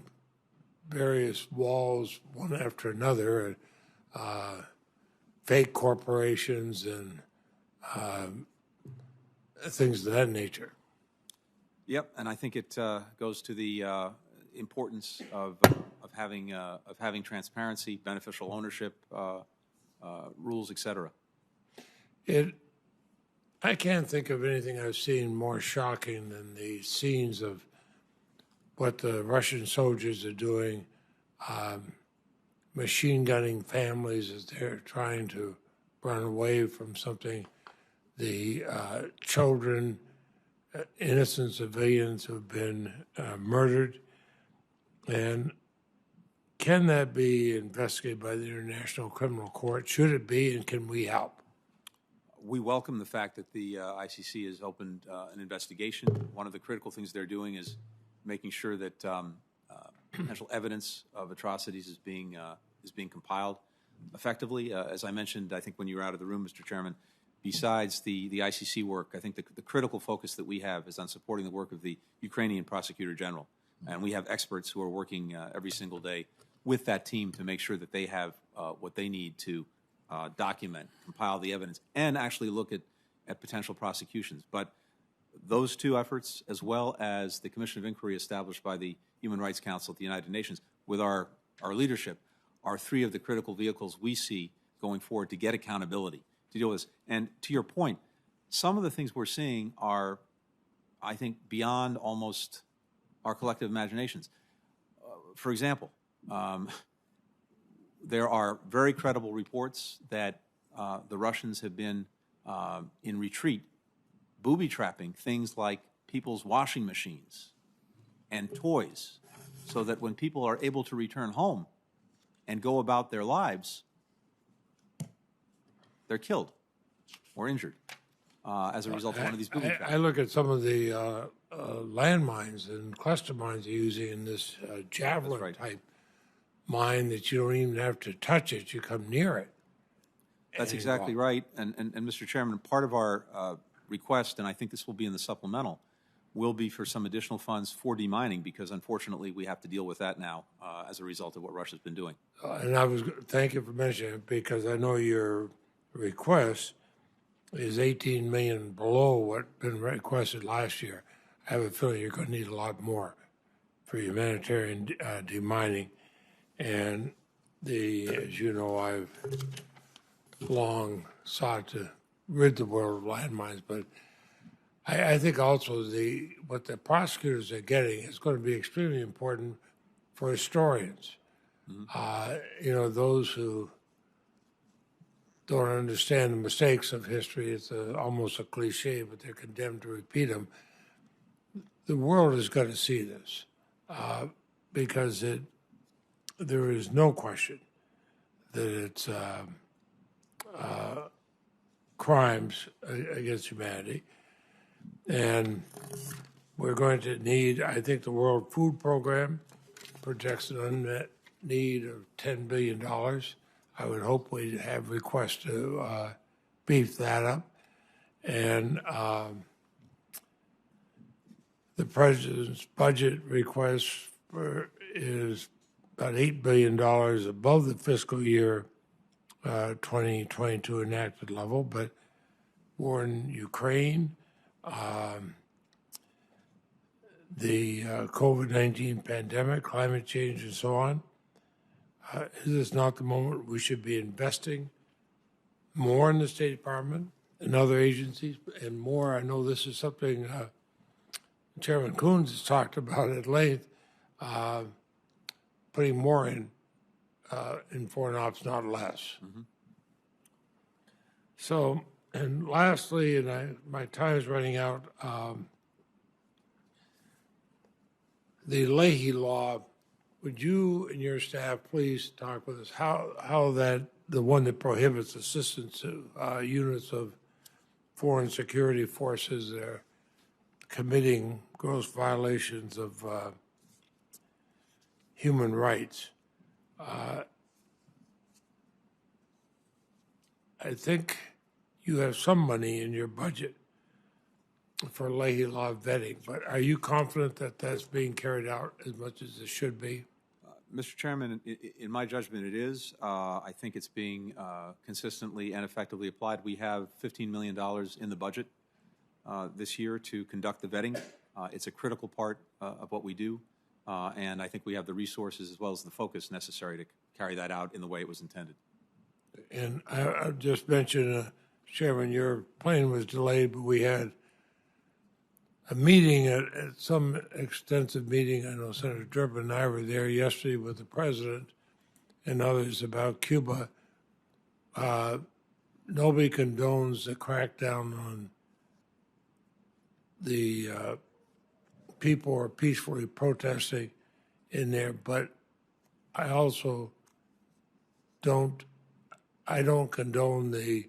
C: various walls, one after another, fake corporations and things of that nature.
D: Yep, and I think it goes to the importance of having transparency, beneficial ownership rules, etc.
C: I can't think of anything I've seen more shocking than the scenes of what the Russian soldiers are doing, machine gunning families as they're trying to run away from something, the children, innocent civilians who have been murdered. And can that be investigated by the International Criminal Court? Should it be, and can we help?
D: We welcome the fact that the ICC has opened an investigation. One of the critical things they're doing is making sure that potential evidence of atrocities is being compiled effectively. As I mentioned, I think when you were out of the room, Mr. Chairman, besides the ICC work, I think the critical focus that we have is on supporting the work of the Ukrainian Prosecutor General. And we have experts who are working every single day with that team to make sure that they have what they need to document, compile the evidence, and actually look at potential prosecutions. But those two efforts, as well as the Commission of Inquiry established by the Human Rights Council at the United Nations with our leadership, are three of the critical vehicles we see going forward to get accountability, to deal with this. And to your point, some of the things we're seeing are, I think, beyond almost our collective imaginations. For example, there are very credible reports that the Russians have been in retreat, booby-trapping things like people's washing machines and toys, so that when people are able to return home and go about their lives, they're killed or injured as a result of one of these booby traps.
C: I look at some of the landmines and cluster mines they're using in this javelin type mine that you don't even have to touch it, you come near it.
D: That's exactly right. And Mr. Chairman, part of our request, and I think this will be in the supplemental, will be for some additional funds for demining, because unfortunately we have to deal with that now as a result of what Russia's been doing.
C: Thank you for mentioning it, because I know your request is 18 million below what been requested last year. I have a feeling you're going to need a lot more for humanitarian demining. And as you know, I've long sought to rid the world of landmines, but I think also what the prosecutors are getting is going to be extremely important for historians. Mm-hmm. Those who don't understand the mistakes of history, it's almost a cliche, but they're condemned to repeat them. The world is going to see this because there is no question that it's crimes against humanity. And we're going to need, I think the World Food Program projects an unmet need of $10 billion. I would hope we'd have requests to beef that up. And the president's budget request is about $8 billion above the fiscal year 2022 enacted level, but war in Ukraine, the COVID-19 pandemic, climate change, and so on, is this not the moment we should be investing more in the State Department and other agencies and more? I know this is something Chairman Coons has talked about at length, putting more in foreign ops, not less. Mm-hmm. So, and lastly, and my time is running out, the Leahy law, would you and your staff please talk with us how that, the one that prohibits assistance to units of foreign security forces that are committing gross violations of human rights. I think you have some money in your budget for Leahy law vetting, but are you confident that that's being carried out as much as it should be?
D: Mr. Chairman, in my judgment, it is. I think it's being consistently and effectively applied. We have $15 million in the budget this year to conduct the vetting. It's a critical part of what we do, and I think we have the resources as well as the focus necessary to carry that out in the way it was intended.
C: And I just mentioned, Chairman, your plane was delayed, but we had a meeting, at some extensive meeting. I know Senator Durbin and I were there yesterday with the president and others about Cuba. Nobody condones the crackdown on the people who are peacefully protesting in there, but I also don't condone the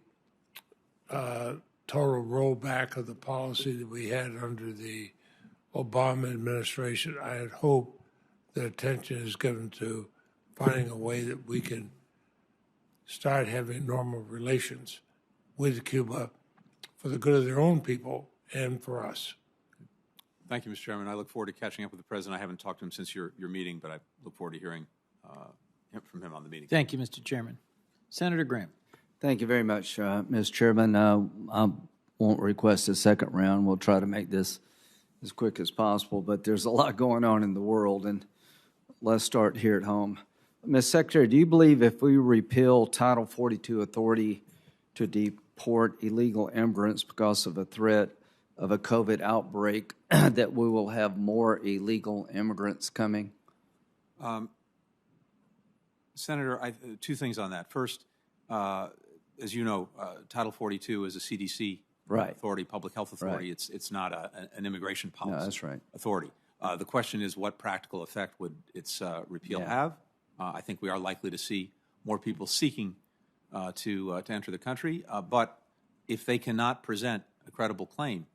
C: total rollback of the policy that we had under the Obama administration. I had hoped that attention is given to finding a way that we can start having normal relations with Cuba for the good of their own people and for us.
D: Thank you, Mr. Chairman. I look forward to catching up with the president. I haven't talked to him since your meeting, but I look forward to hearing from him on the meeting.
A: Thank you, Mr. Chairman. Senator Graham.
B: Thank you very much, Mr. Chairman. I won't request a second round. We'll try to make this as quick as possible, but there's a lot going on in the world, and let's start here at home. Ms. Secretary, do you believe if we repeal Title 42 authority to deport illegal immigrants because of a threat of a COVID outbreak that we will have more illegal immigrants coming?
D: Senator, two things on that. First, as you know, Title 42 is a CDC authority, public health authority.
B: Right.
D: It's not an immigration policy.
B: No, that's right.
D: Authority. The question is, what practical effect would its repeal have? I think we are likely to see more people seeking to enter the country, but if they cannot present a credible claim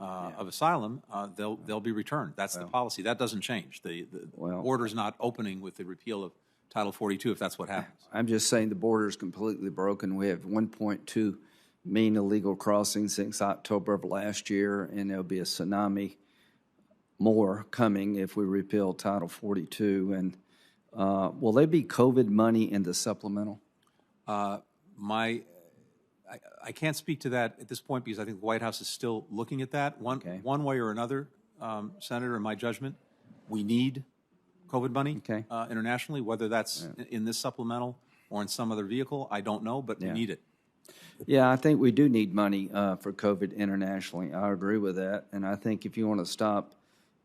D: of asylum, they'll be returned. That's the policy. That doesn't change. The border's not opening with the repeal of Title 42 if that's what happens.
B: I'm just saying the border is completely broken. We have 1.2 million illegal crossings since October of last year, and there'll be a tsunami more coming if we repeal Title 42. And will there be COVID money in the supplemental?
D: I can't speak to that at this point because I think the White House is still looking at that. One way or another, Senator, in my judgment, we need COVID money internationally, whether that's in this supplemental or in some other vehicle, I don't know, but we need it.
B: Yeah, I think we do need money for COVID internationally. I agree with that. And I think if you want to stop,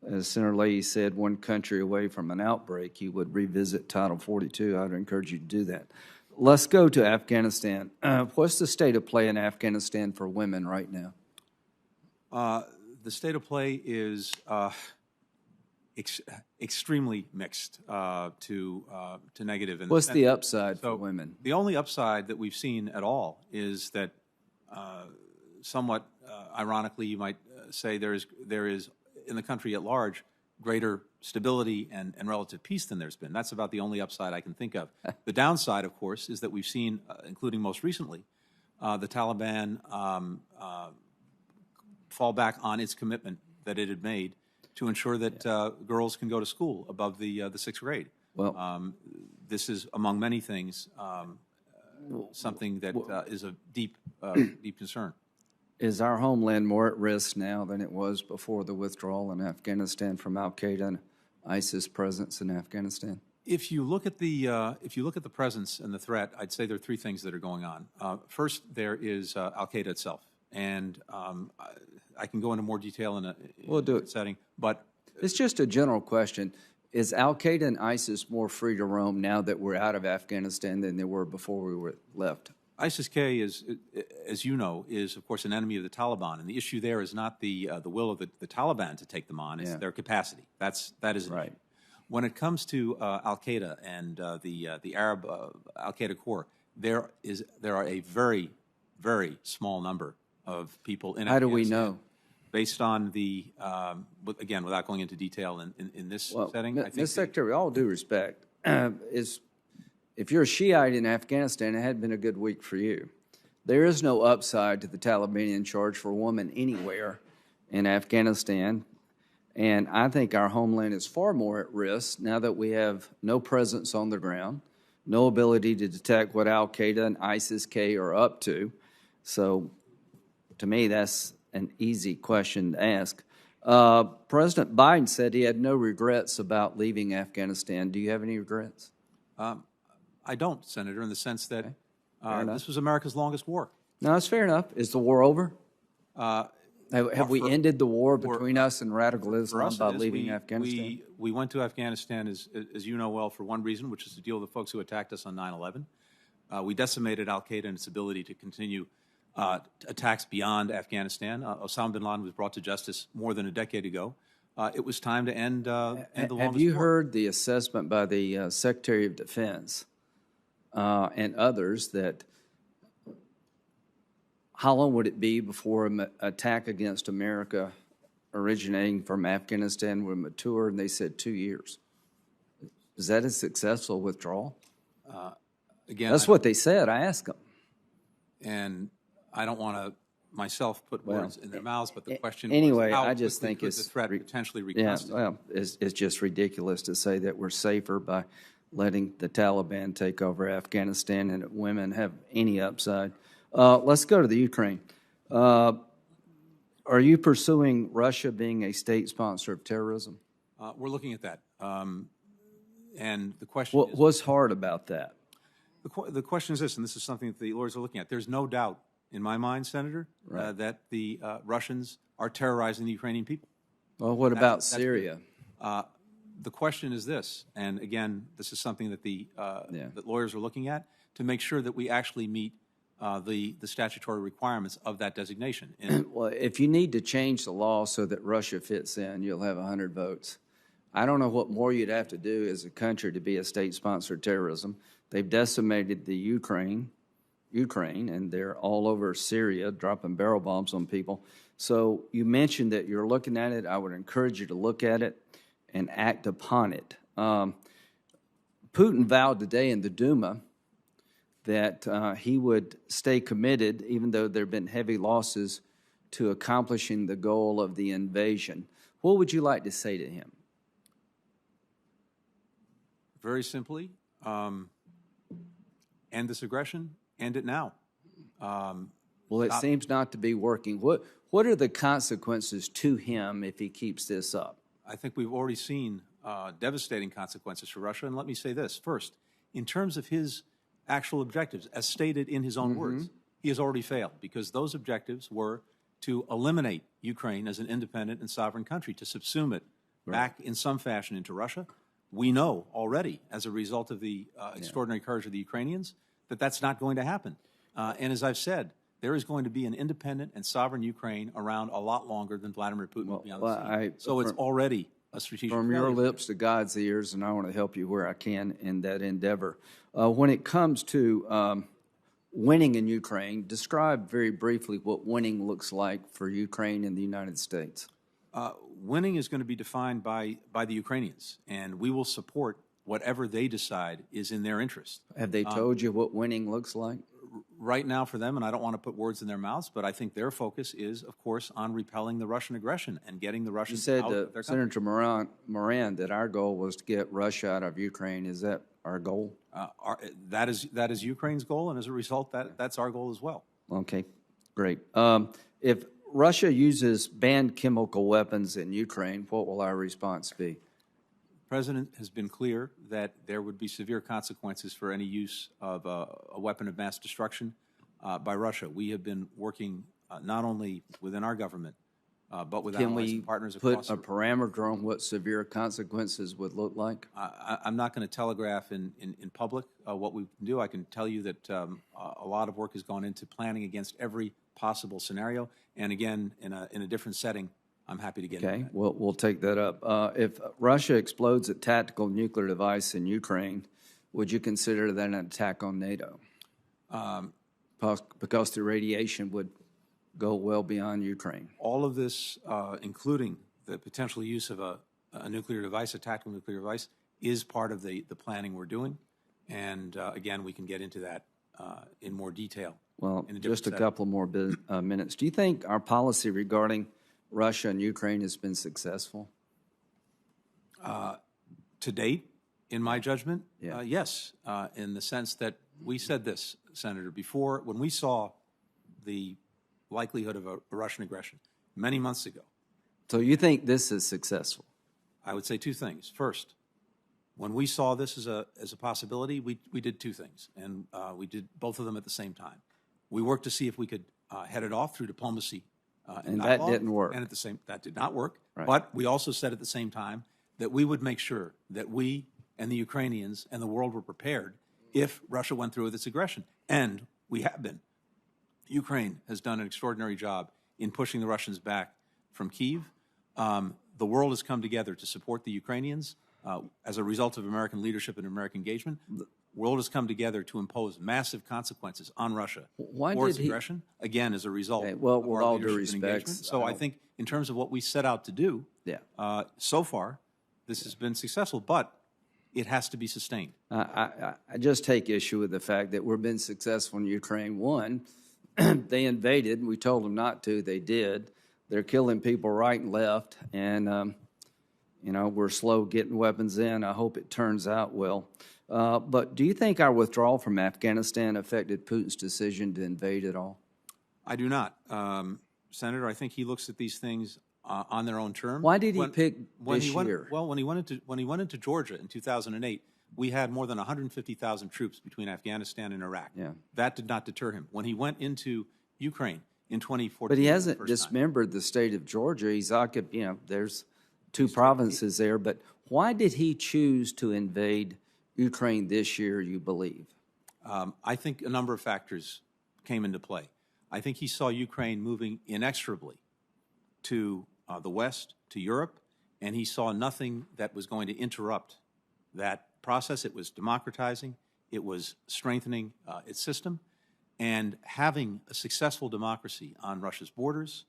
B: as Senator Leahy said, one country away from an outbreak, you would revisit Title 42. I would encourage you to do that. Let's go to Afghanistan. What's the state of play in Afghanistan for women right now?
D: The state of play is extremely mixed to negative.
B: What's the upside for women?
D: The only upside that we've seen at all is that, somewhat ironically, you might say there is in the country at large greater stability and relative peace than there's been. That's about the only upside I can think of. The downside, of course, is that we've seen, including most recently, the Taliban fall back on its commitment that it had made to ensure that girls can go to school above the sixth grade. Well, this is, among many things, something that is a deep concern.
B: Is our homeland more at risk now than it was before the withdrawal in Afghanistan from al-Qaeda and ISIS presence in Afghanistan?
D: If you look at the presence and the threat, I'd say there are three things that are going on. First, there is al-Qaeda itself, and I can go into more detail in a setting, but
B: it's just a general question. Is al-Qaeda and ISIS more free to roam now that we're out of Afghanistan than they were before we were left?
D: ISIS-K is, as you know, is of course an enemy of the Taliban, and the issue there is not the will of the Taliban to take them on; it's their capacity. That is right. When it comes to al-Qaeda and the Arab al-Qaeda core, there are a very, very small number of people in Afghanistan.
B: How do we know?
D: based on the, again, without going into detail in this setting, I think
B: Mr. Secretary, with all due respect, if you're a Shiite in Afghanistan, it hadn't been a good week for you. There is no upside to the Taliban charge for a woman anywhere in Afghanistan. And I think our homeland is far more at risk now that we have no presence on the ground, no ability to detect what al-Qaeda and ISIS-K are up to. So to me, that's an easy question to ask. President Biden said he had no regrets about leaving Afghanistan. Do you have any regrets?
D: I don't, Senator, in the sense that this was America's longest war.
B: No, that's fair enough. Is the war over? Have we ended the war between us and radical Islam by leaving Afghanistan?
D: We went to Afghanistan, as you know well, for one reason, which is to deal with the folks who attacked us on 9/11. We decimated al-Qaeda and its ability to continue attacks beyond Afghanistan. Osama bin Laden was brought to justice more than a decade ago. It was time to end the longest war.
B: Have you heard the assessment by the Secretary of Defense and others that how long would it be before an attack against America originating from Afghanistan would mature? And they said 2 years. Is that a successful withdrawal?
D: Again,
B: that's what they said. I asked them.
D: And I don't want to myself put words in their mouths, but the question
B: anyway,
D: was how
B: I just think
D: could
B: it's
D: the threat potentially reconstitute?
B: Yeah, well, it's just ridiculous to say that we're safer by letting the Taliban take over Afghanistan and that women have any upside. Let's go to the Ukraine. Are you pursuing Russia being a state sponsor of terrorism?
D: We're looking at that. And the question is...
B: What's hard about that?
D: The question is this, and this is something that the lawyers are looking at. There's no doubt in my mind, Senator, that the Russians are terrorizing the Ukrainian people.
B: Well, what about Syria?
D: The question is this, and again, this is something that that lawyers are looking at, to make sure that we actually meet the statutory requirements of that designation.
B: Well, if you need to change the law so that Russia fits in, you'll have 100 votes. I don't know what more you'd have to do as a country to be a state sponsor of terrorism. They've decimated the Ukraine, and they're all over Syria, dropping barrel bombs on people. So you mentioned that you're looking at it. I would encourage you to look at it and act upon it. Putin vowed today in the Duma that he would stay committed, even though there have been heavy losses, to accomplishing the goal of the invasion. What would you like to say to him?
D: Very simply, end this aggression, end it now.
B: Well, it seems not to be working. What are the consequences to him if he keeps this up?
D: I think we've already seen devastating consequences for Russia. And let me say this. First, in terms of his actual objectives, as stated in his own words, he has already failed, because those objectives were to eliminate Ukraine as an independent and sovereign country, to subsume it back in some fashion into Russia. We know already, as a result of the extraordinary courage of the Ukrainians, that that's not going to happen. And as I've said, there is going to be an independent and sovereign Ukraine around a lot longer than Vladimir Putin will be on the scene. So it's already a strategic
B: From your lips to God's ears, and I want to help you where I can in that endeavor. When it comes to winning in Ukraine, describe very briefly what winning looks like for Ukraine and the United States.
D: Winning is going to be defined by the Ukrainians, and we will support whatever they decide is in their interest.
B: Have they told you what winning looks like?
D: Right now for them, and I don't want to put words in their mouths, but I think their focus is, of course, on repelling the Russian aggression and getting the Russians out of their country.
B: Senator Moran, that our goal was to get Russia out of Ukraine. Is that our goal?
D: That is Ukraine's goal, and as a result, that's our goal as well.
B: Okay, great. If Russia uses banned chemical weapons in Ukraine, what will our response be?
D: The President has been clear that there would be severe consequences for any use of a weapon of mass destruction by Russia. We have been working not only within our government, but with allies and partners across the world.
B: Can we put a parameter on what severe consequences would look like?
D: I'm not going to telegraph in public what we can do. I can tell you that a lot of work has gone into planning against every possible scenario. And again, in a different setting, I'm happy to get into that.
B: We'll take that up. If Russia explodes a tactical nuclear device in Ukraine, would you consider that an attack on NATO? Because the radiation would go well beyond Ukraine.
D: All of this, including the potential use of a nuclear device, a tactical nuclear device, is part of the planning we're doing. And again, we can get into that in more detail.
B: Well,
D: in
B: just a
D: setting.
B: couple more minutes. Do you think our policy regarding Russia and Ukraine has been successful?
D: To date, in my judgment,
B: Yeah.
D: yes, in the sense that we said this, Senator, before, when we saw the likelihood of a Russian aggression many months ago.
B: So you think this is successful?
D: I would say two things. First, when we saw this as a possibility, we did two things, and we did both of them at the same time. We worked to see if we could head it off through diplomacy
B: And that
D: dialogue,
B: didn't work.
D: And that did not work.
B: Right.
D: But we also said at the same time that we would make sure that we and the Ukrainians and the world were prepared if Russia went through with its aggression. And we have been. Ukraine has done an extraordinary job in pushing the Russians back from Kyiv. The world has come together to support the Ukrainians as a result of American leadership and American engagement. The world has come together to impose massive consequences on Russia for its aggression, again, as a result
B: Okay, well,
D: of
B: with
D: our
B: all due
D: leadership and
B: respect,
D: engagement. So I think in terms of what we set out to do,
B: Yeah.
D: so far, this has been successful, but it has to be sustained.
B: I just take issue with the fact that we've been successful in Ukraine. One, they invaded. We told them not to. They did. They're killing people right and left. And, you know, we're slow getting weapons in. I hope it turns out well. But do you think our withdrawal from Afghanistan affected Putin's decision to invade at all?
D: I do not. Senator, I think he looks at these things on their own terms.
B: Why did he pick this year?
D: Well, when he went into Georgia in 2008, we had more than 150,000 troops between Afghanistan and Iraq.
B: Yeah.
D: That did not deter him. When he went into Ukraine in 2014,
B: But he hasn't
D: the first time,
B: dismembered the state of Georgia. He's occupied, you know, there's two provinces there. But why did he choose to invade Ukraine this year, you believe?
D: I think a number of factors came into play. I think he saw Ukraine moving inexorably to the West, to Europe, and he saw nothing that was going to interrupt that process. It was democratizing, it was strengthening its system, and having a successful democracy on Russia's borders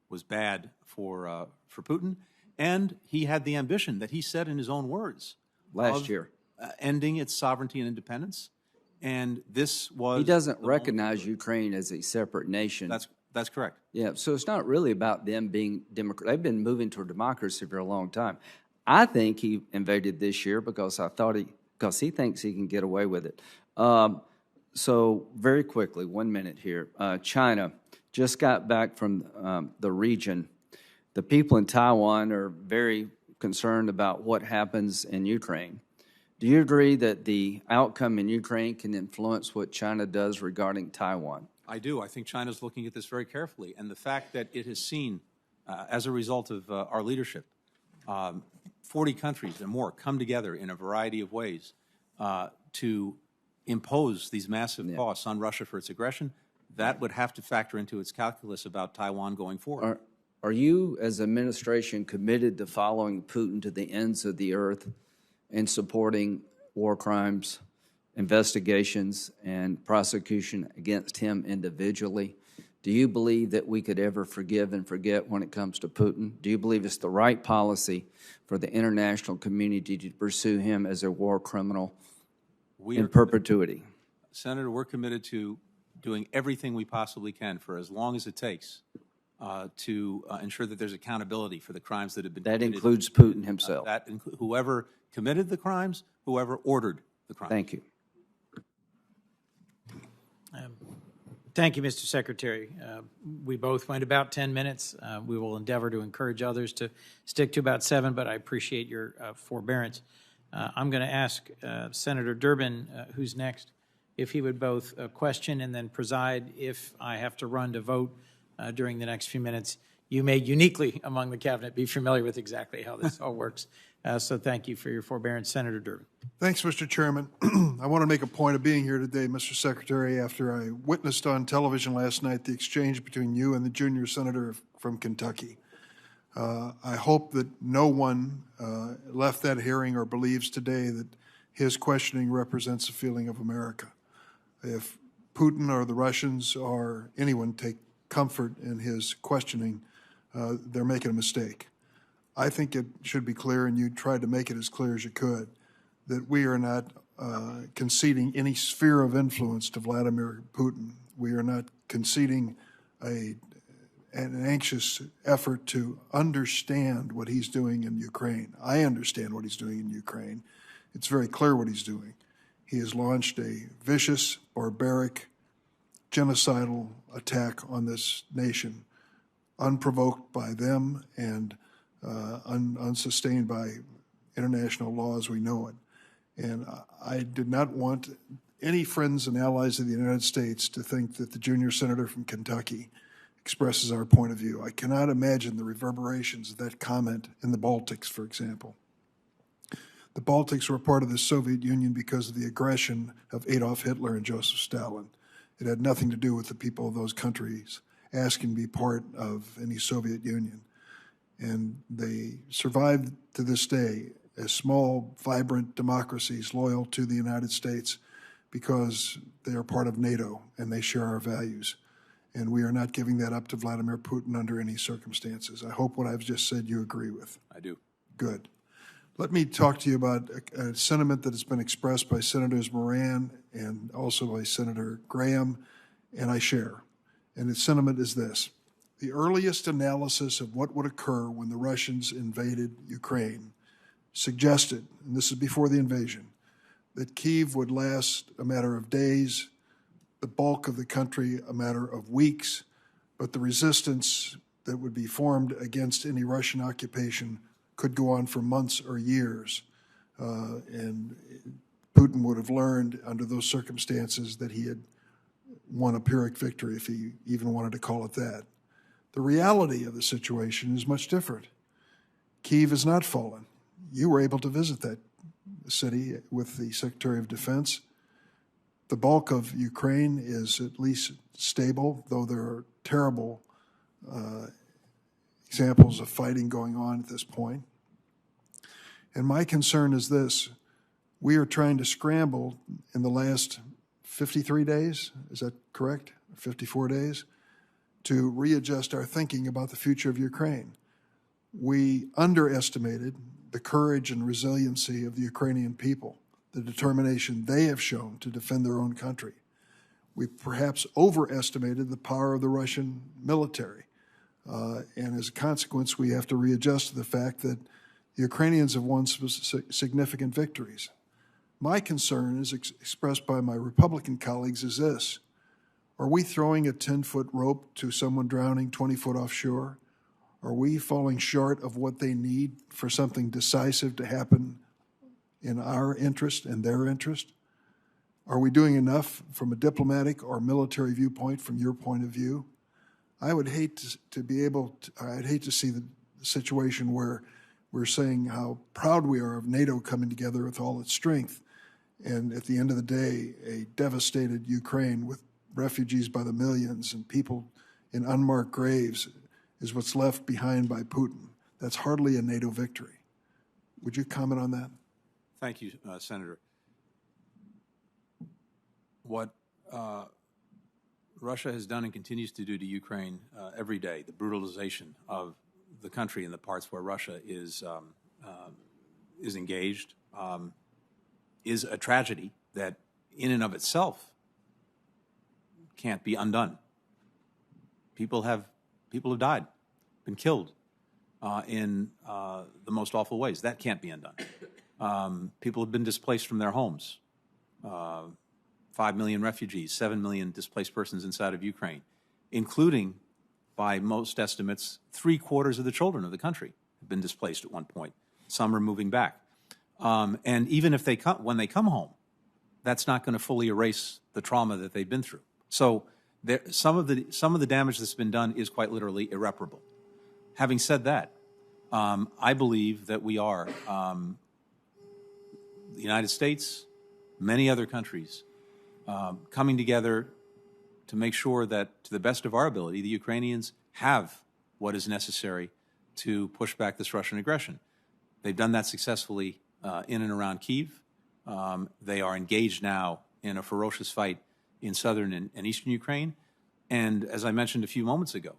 D: was bad for Putin. And he had the ambition that he said in his own words
B: Last year.
D: Ending its sovereignty and independence. And this was
B: He doesn't recognize Ukraine as a separate nation.
D: That's correct.
B: Yeah, so it's not really about them being democratic. They've been moving toward democracy for a long time. I think he invaded this year because because he thinks he can get away with it. So very quickly, 1 minute here. China just got back from the region. The people in Taiwan are very concerned about what happens in Ukraine. Do you agree that the outcome in Ukraine can influence what China does regarding Taiwan?
D: I do. I think China's looking at this very carefully. And the fact that it has seen, as a result of our leadership, 40 countries and more come together in a variety of ways to impose these massive costs on Russia for its aggression, that would have to factor into its calculus about Taiwan going forward.
B: Are you, as administration, committed to following Putin to the ends of the earth and supporting war crimes, investigations, and prosecution against him individually? Do you believe that we could ever forgive and forget when it comes to Putin? Do you believe it's the right policy for the international community to pursue him as a war criminal in perpetuity?
D: Senator, we're committed to doing everything we possibly can for as long as it takes to ensure that there's accountability for the crimes that have been committed.
B: That includes Putin himself.
D: Whoever committed the crimes, whoever ordered the crimes.
B: Thank you.
A: Thank you, Mr. Secretary. We both went about 10 minutes. We will endeavor to encourage others to stick to about 7, but I appreciate your forbearance. I'm going to ask Senator Durbin, who's next, if he would both question and then preside if I have to run to vote during the next few minutes. You may uniquely among the cabinet be familiar with exactly how this all works. So thank you for your forbearance, Senator Durbin.
F: Thanks, Mr. Chairman. I want to make a point of being here today, Mr. Secretary, after I witnessed on television last night the exchange between you and the junior senator from Kentucky. I hope that no one left that hearing or believes today that his questioning represents the feeling of America. If Putin or the Russians or anyone take comfort in his questioning, they're making a mistake. I think it should be clear, and you tried to make it as clear as you could, that we are not conceding any sphere of influence to Vladimir Putin. We are not conceding an anxious effort to understand what he's doing in Ukraine. I understand what he's doing in Ukraine. It's very clear what he's doing. He has launched a vicious, barbaric, genocidal attack on this nation, unprovoked by them and unsustained by international law as we know it. And I did not want any friends and allies of the United States to think that the junior senator from Kentucky expresses our point of view. I cannot imagine the reverberations of that comment in the Baltics, for example. The Baltics were part of the Soviet Union because of the aggression of Adolf Hitler and Joseph Stalin. It had nothing to do with the people of those countries asking to be part of any Soviet Union. And they survived to this day as small, vibrant democracies loyal to the United States because they are part of NATO and they share our values. And we are not giving that up to Vladimir Putin under any circumstances. I hope what I've just said you agree with.
D: I do.
F: Good. Let me talk to you about a sentiment that has been expressed by Senators Moran and also by Senator Graham, and I share. And the sentiment is this: the earliest analysis of what would occur when the Russians invaded Ukraine suggested, and this is before the invasion, that Kyiv would last a matter of days, the bulk of the country a matter of weeks, but the resistance that would be formed against any Russian occupation could go on for months or years. And Putin would have learned under those circumstances that he had won a Pyrrhic victory, if he even wanted to call it that. The reality of the situation is much different. Kyiv has not fallen. You were able to visit that city with the Secretary of Defense. The bulk of Ukraine is at least stable, though there are terrible examples of fighting going on at this point. And my concern is this: we are trying to scramble in the last 53 days, is that correct? 54 days, to readjust our thinking about the future of Ukraine. We underestimated the courage and resiliency of the Ukrainian people, the determination they have shown to defend their own country. We perhaps overestimated the power of the Russian military. And as a consequence, we have to readjust to the fact that the Ukrainians have won significant victories. My concern, is expressed by my Republican colleagues, is this: are we throwing a 10-foot rope to someone drowning 20 foot offshore? Are we falling short of what they need for something decisive to happen in our interest and their interest? Are we doing enough from a diplomatic or military viewpoint from your point of view? I would hate I'd hate to see the situation where we're saying how proud we are of NATO coming together with all its strength, and at the end of the day, a devastated Ukraine with refugees by the millions and people in unmarked graves is what's left behind by Putin. That's hardly a NATO victory. Would you comment on that?
D: Thank you, Senator. What Russia has done and continues to do to Ukraine every day, the brutalization of the country in the parts where Russia is engaged, is a tragedy that in and of itself can't be undone. People have died, been killed in the most awful ways. That can't be undone. People have been displaced from their homes. 5 million refugees, 7 million displaced persons inside of Ukraine, including, by most estimates, 3/4 of the children of the country have been displaced at one point. Some are moving back. And even if when they come home, that's not going to fully erase the trauma that they've been through. So some of the damage that's been done is quite literally irreparable. Having said that, I believe that we are, the United States, many other countries, coming together to make sure that, to the best of our ability, the Ukrainians have what is necessary to push back this Russian aggression. They've done that successfully in and around Kyiv. They are engaged now in a ferocious fight in southern and eastern Ukraine. And as I mentioned a few moments ago,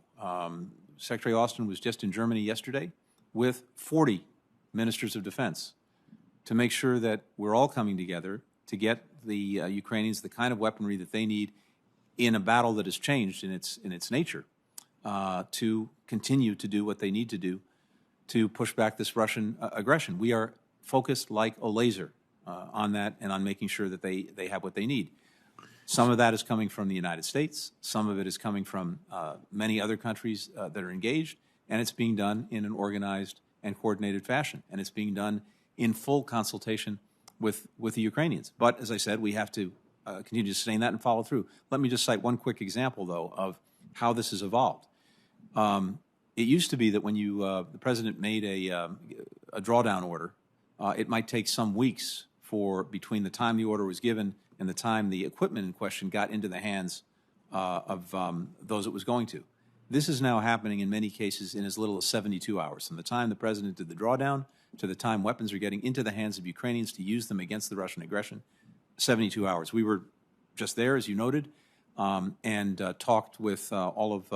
D: Secretary Austin was just in Germany yesterday with 40 ministers of defense to make sure that we're all coming together to get the Ukrainians the kind of weaponry that they need in a battle that has changed in its nature to continue to do what they need to do to push back this Russian aggression. We are focused like a laser on that and on making sure that they have what they need. Some of that is coming from the United States. Some of it is coming from many other countries that are engaged, and it's being done in an organized and coordinated fashion, and it's being done in full consultation with the Ukrainians. But as I said, we have to continue to sustain that and follow through. Let me just cite one quick example, though, of how this has evolved. It used to be that when the president made a drawdown order, it might take some weeks between the time the order was given and the time the equipment in question got into the hands of those it was going to. This is now happening in many cases in as little as 72 hours. From the time the president did the drawdown to the time weapons are getting into the hands of Ukrainians to use them against the Russian aggression, 72 hours. We were just there, as you noted, and talked with all of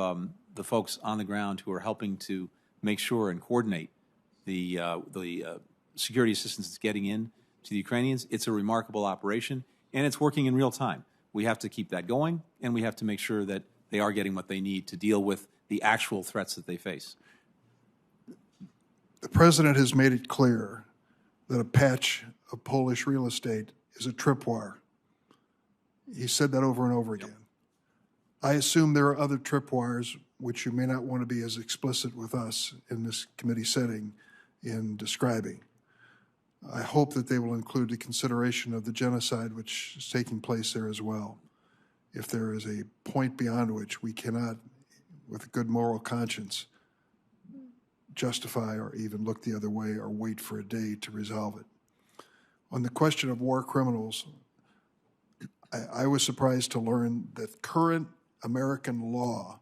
D: the folks on the ground who are helping to make sure and coordinate the security assistance that's getting in to the Ukrainians. It's a remarkable operation, and it's working in real time. We have to keep that going, and we have to make sure that they are getting what they need to deal with the actual threats that they face.
F: The president has made it clear that a patch of Polish real estate is a tripwire. He said that over and over again. I assume there are other tripwires which you may not want to be as explicit with us in this committee setting in describing. I hope that they will include the consideration of the genocide which is taking place there as well. If there is a point beyond which we cannot, with a good moral conscience, justify or even look the other way or wait for a day to resolve it. On the question of war criminals, I was surprised to learn that current American law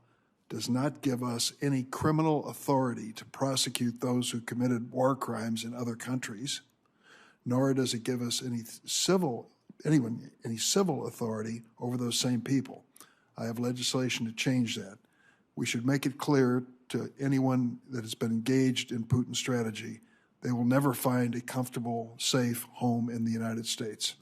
F: does not give us any criminal authority to prosecute those who committed war crimes in other countries, nor does it give us any civil authority over those same people. I have legislation to change that. We should make it clear to anyone that has been engaged in Putin's strategy, they will never find a comfortable, safe home in the United States.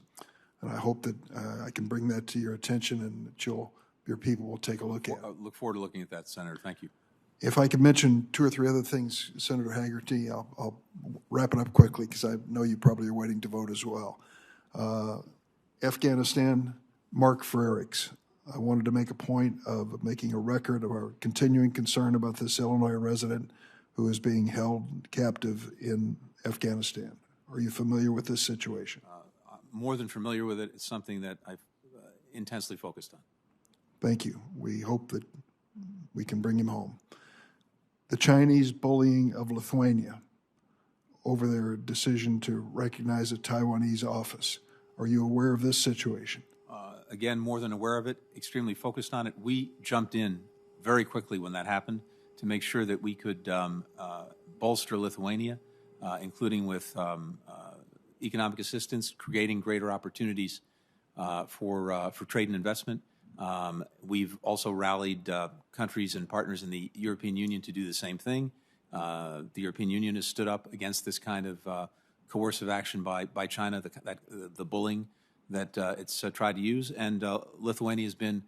F: And I hope that I can bring that to your attention and that your people will take a look at it.
D: I look forward to looking at that, Senator. Thank you.
F: If I could mention two or three other things, Senator Haggerty, I'll wrap it up quickly because I know you probably are waiting to vote as well. Afghanistan, Mark Frerichs. I wanted to make a point of making a record of our continuing concern about this Illinois resident who is being held captive in Afghanistan. Are you familiar with this situation?
D: I'm more than familiar with it. It's something that I've intensely focused on.
F: Thank you. We hope that we can bring him home. The Chinese bullying of Lithuania over their decision to recognize a Taiwanese office. Are you aware of this situation?
D: Again, more than aware of it, extremely focused on it. We jumped in very quickly when that happened to make sure that we could bolster Lithuania, including with economic assistance, creating greater opportunities for trade and investment. We've also rallied countries and partners in the European Union to do the same thing. The European Union has stood up against this kind of coercive action by China, the bullying that it's tried to use, and Lithuania has been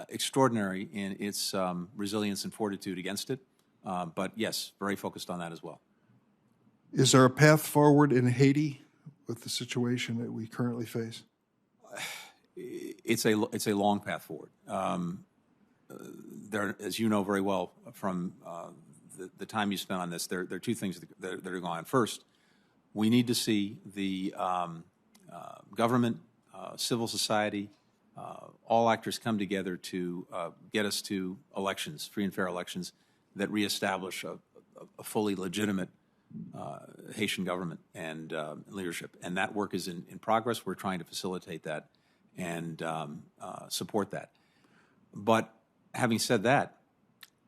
D: extraordinary in its resilience and fortitude against it. But yes, very focused on that as well.
F: Is there a path forward in Haiti with the situation that we currently face?
D: It's a long path forward. There, as you know very well from the time you spent on this, there are two things that are going on. First, we need to see the government, civil society, all actors come together to get us to elections, free and fair elections, that reestablish a fully legitimate Haitian government and leadership. And that work is in progress. We're trying to facilitate that and support that. But having said that,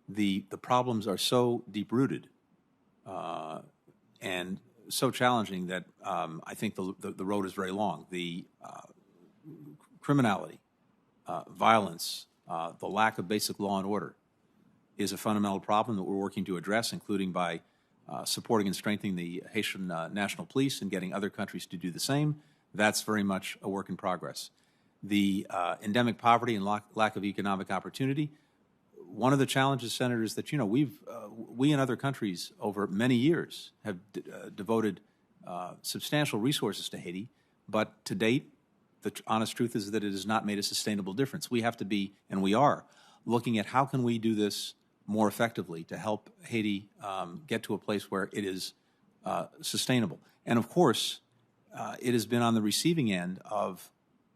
D: the problems are so deep-rooted and so challenging that I think the road is very long. The criminality, violence, The lack of basic law and order is a fundamental problem that we're working to address, including by supporting and strengthening the Haitian National Police and getting other countries to do the same. That's very much a work in progress. The endemic poverty and lack of economic opportunity. One of the challenges, Senator, is that, we and other countries over many years have devoted substantial resources to Haiti, but to date, the honest truth is that it has not made a sustainable difference. We have to be, and we are, looking at how can we do this more effectively to help Haiti get to a place where it is sustainable. And of course, it has been on the receiving end of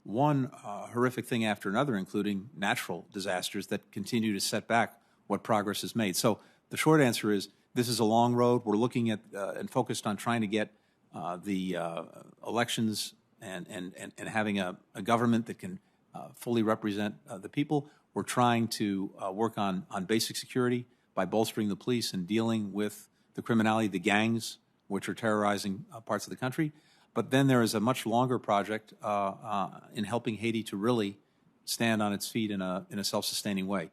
D: one horrific thing after another, including natural disasters that continue to set back what progress is made. So the short answer is this is a long road. We're looking at and focused on trying to get the elections and having a government that can fully represent the people. We're trying to work on basic security by bolstering the police and dealing with the criminality, the gangs, which are terrorizing parts of the country. But then there is a much longer project in helping Haiti to really stand on its feet in a self-sustaining way.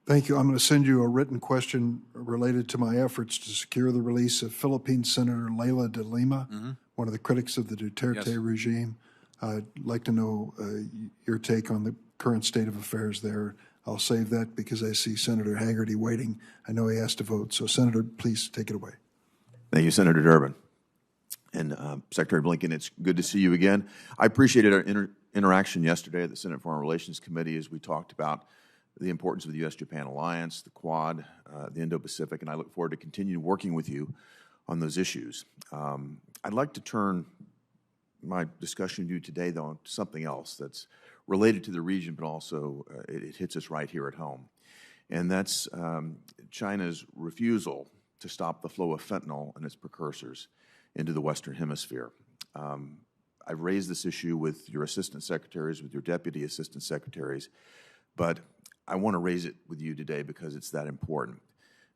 F: Thank you. I'm going to send you a written question related to my efforts to secure the release of Philippine Senator Leila de Lima, one of the critics of the Duterte regime. I'd like to know your take on the current state of affairs there. I'll save that because I see Senator Hagerty waiting. I know he has to vote. So, Senator, please take it away.
G: Thank you, Senator Durbin. And Secretary Blinken, it's good to see you again. I appreciated our interaction yesterday at the Senate Foreign Relations Committee as we talked about the importance of the U.S.-Japan alliance, the Quad, the Indo-Pacific, and I look forward to continuing working with you on those issues. I'd like to turn my discussion with you today, though, to something else that's related to the region, but also it hits us right here at home. And that's China's refusal to stop the flow of fentanyl and its precursors into the Western Hemisphere. I've raised this issue with your assistant secretaries, with your deputy assistant secretaries, but I want to raise it with you today because it's that important.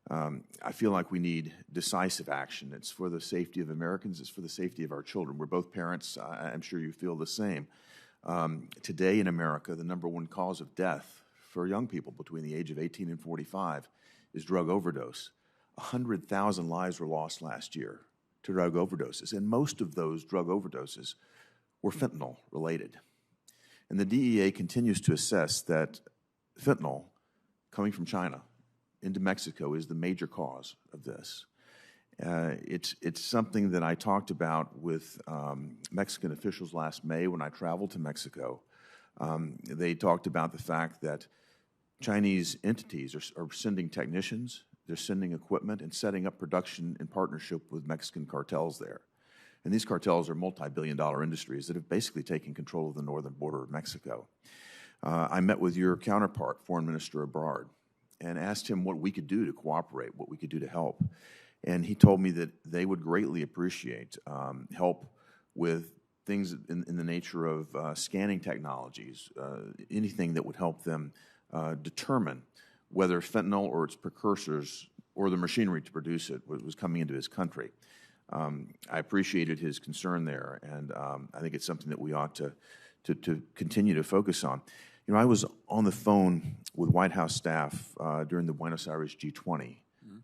G: I feel like we need decisive action. It's for the safety of Americans. It's for the safety of our children. We're both parents. I'm sure you feel the same. Today in America, the #1 cause of death for young people between the age of 18 and 45 is drug overdose. 100,000 lives were lost last year to drug overdoses, and most of those drug overdoses were fentanyl related. And the DEA continues to assess that fentanyl coming from China into Mexico is the major cause of this. It's something that I talked about with Mexican officials last May when I traveled to Mexico. They talked about the fact that Chinese entities are sending technicians, they're sending equipment and setting up production in partnership with Mexican cartels there. And these cartels are multi-billion-dollar industries that have basically taken control of the northern border of Mexico. I met with your counterpart, Foreign Minister Ebrard, and asked him what we could do to cooperate, what we could do to help. And he told me that they would greatly appreciate help with things in the nature of scanning technologies, anything that would help them determine whether fentanyl or its precursors or the machinery to produce it was coming into his country. I appreciated his concern there, and I think it's something that we ought to continue to focus on. You know, I was on the phone with White House staff during the Buenos Aires G20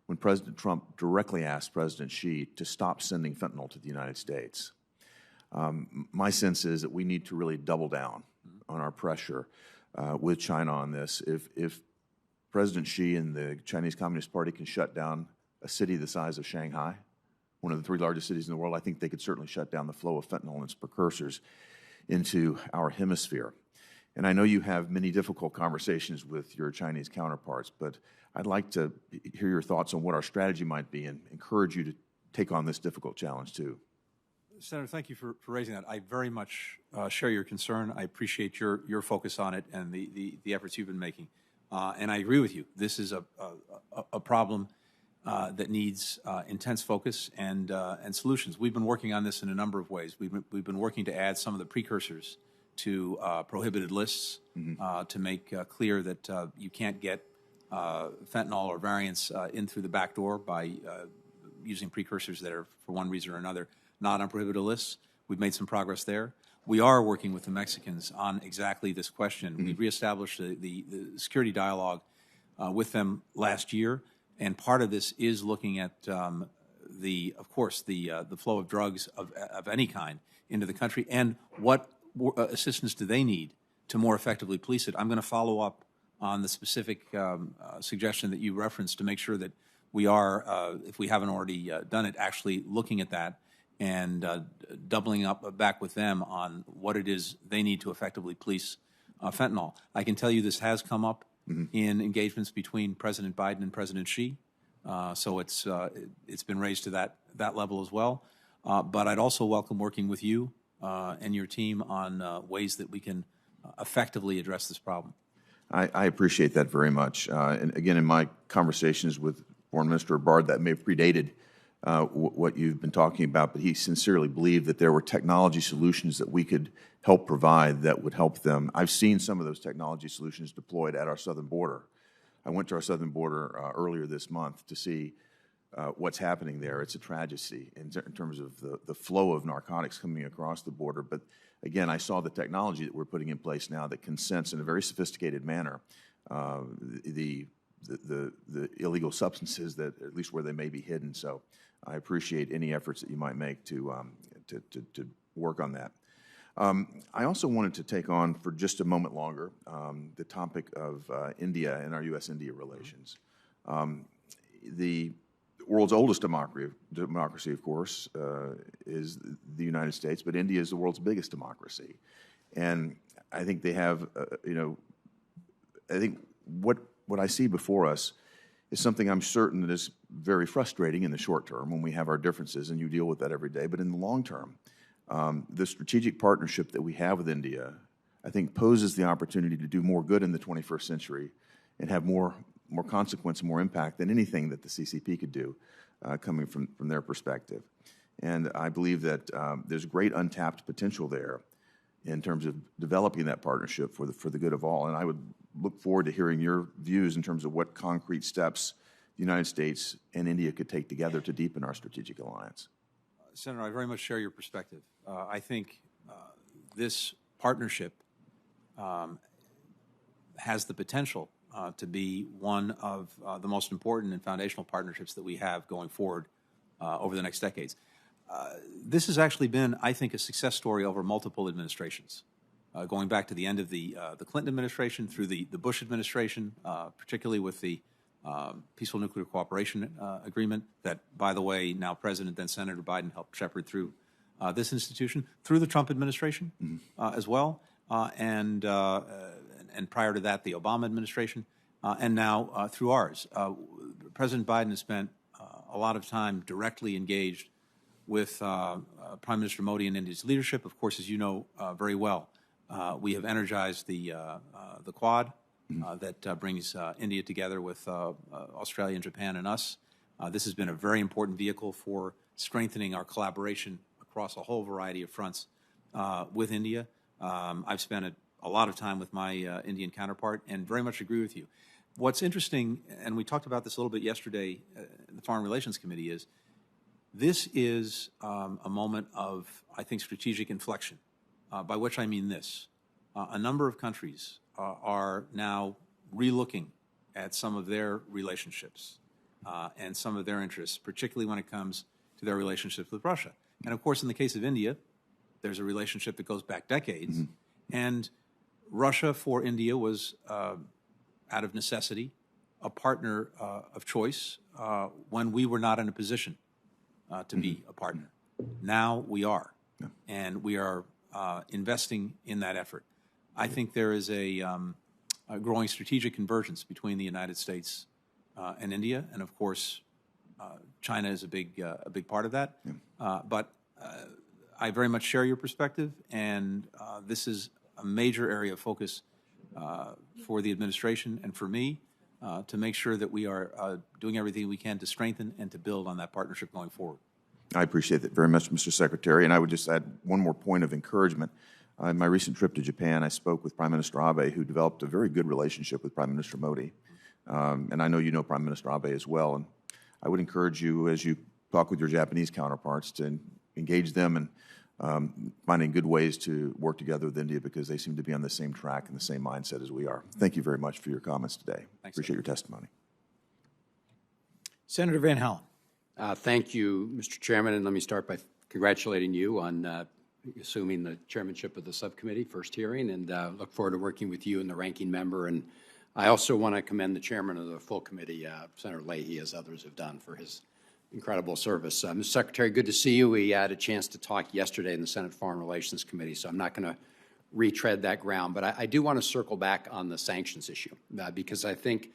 G: when President Trump directly asked President Xi to stop sending fentanyl to the United States. My sense is that we need to really double down on our pressure with China on this. If President Xi and the Chinese Communist Party can shut down a city the size of Shanghai, one of the 3 largest cities in the world, I think they could certainly shut down the flow of fentanyl and its precursors into our hemisphere. And I know you have many difficult conversations with your Chinese counterparts, but I'd like to hear your thoughts on what our strategy might be and encourage you to take on this difficult challenge too.
D: Senator, thank you for raising that. I very much share your concern. I appreciate your focus on it and the efforts you've been making. And I agree with you. This is a problem that needs intense focus and solutions. We've been working on this in a number of ways. We've been working to add some of the precursors to prohibited lists to make clear that you can't get fentanyl or variants in through the back door by using precursors that are, for one reason or another, not on prohibited lists. We've made some progress there. We are working with the Mexicans on exactly this question. We reestablished the security dialogue with them last year, and part of this is looking at of course, the flow of drugs of any kind into the country, and what assistance do they need to more effectively police it. I'm going to follow up on the specific suggestion that you referenced to make sure that we are, if we haven't already done it, actually looking at that and doubling up back with them on what it is they need to effectively police fentanyl. I can tell you this has come up in engagements between President Biden and President Xi, so it's been raised to that level as well. But I'd also welcome working with you and your team on ways that we can effectively address this problem.
G: I appreciate that very much. And again, in my conversations with Foreign Minister Bard, that may have predated what you've been talking about, but he sincerely believed that there were technology solutions that we could help provide that would help them. I've seen some of those technology solutions deployed at our southern border. I went to our southern border earlier this month to see what's happening there. It's a tragedy in terms of the flow of narcotics coming across the border. But again, I saw the technology that we're putting in place now that can sense in a very sophisticated manner the illegal substances that, at least where they may be hidden. So I appreciate any efforts that you might make to work on that. I also wanted to take on for just a moment longer the topic of India and our U.S.-India relations. The world's oldest democracy, of course, is the United States, but India is the world's biggest democracy. And I think they have, I think what I see before us is something I'm certain that is very frustrating in the short term when we have our differences, and you deal with that every day. But in the long term, the strategic partnership that we have with India, I think, poses the opportunity to do more good in the 21st century and have more consequence and more impact than anything that the CCP could do coming from their perspective. And I believe that there's great untapped potential there in terms of developing that partnership for the good of all. And I would look forward to hearing your views in terms of what concrete steps the United States and India could take together to deepen our strategic alliance.
D: Senator, I very much share your perspective. I think this partnership has the potential to be one of the most important and foundational partnerships that we have going forward over the next decades. This has actually been, I think, a success story over multiple administrations, going back to the end of the Clinton administration through the Bush administration, particularly with the Peaceful Nuclear Cooperation Agreement that, by the way, now President, then Senator Biden helped shepherd through this institution, through the Trump administration as well, and prior to that, the Obama administration, and now through ours. President Biden has spent a lot of time directly engaged with Prime Minister Modi and India's leadership. Of course, as you know very well, we have energized the Quad that brings India together with Australia and Japan and us. This has been a very important vehicle for strengthening our collaboration across a whole variety of fronts with India. I've spent a lot of time with my Indian counterpart and very much agree with you. What's interesting, and we talked about this a little bit yesterday in the Foreign Relations Committee, is this is a moment of, I think, strategic inflection, by which I mean this. A number of countries are now relooking at some of their relationships and some of their interests, particularly when it comes to their relationships with Russia. And of course, in the case of India, there's a relationship that goes back decades. And Russia for India was, out of necessity, a partner of choice when we were not in a position to be a partner. Now we are, and we are investing in that effort. I think there is a growing strategic convergence between the United States and India, and of course, China is a big part of that. But I very much share your perspective, and this is a major area of focus for the administration and for me to make sure that we are doing everything we can to strengthen and to build on that partnership going forward.
G: I appreciate that very much, Mr. Secretary, and I would just add one more point of encouragement. In my recent trip to Japan, I spoke with Prime Minister Abe, who developed a very good relationship with Prime Minister Modi. And I know you know Prime Minister Abe as well. And I would encourage you, as you talk with your Japanese counterparts, to engage them and finding good ways to work together with India because they seem to be on the same track and the same mindset as we are. Thank you very much for your comments today. Appreciate your testimony.
A: Senator Van Hollen.
E: Thank you, Mr. Chairman, and let me start by congratulating you on assuming the chairmanship of the subcommittee, first hearing, and look forward to working with you and the ranking member. And I also want to commend the chairman of the full committee, Senator Leahy, as others have done, for his incredible service. Mr. Secretary, good to see you. We had a chance to talk yesterday in the Senate Foreign Relations Committee, so I'm not going to retread that ground. But I do want to circle back on the sanctions issue because I think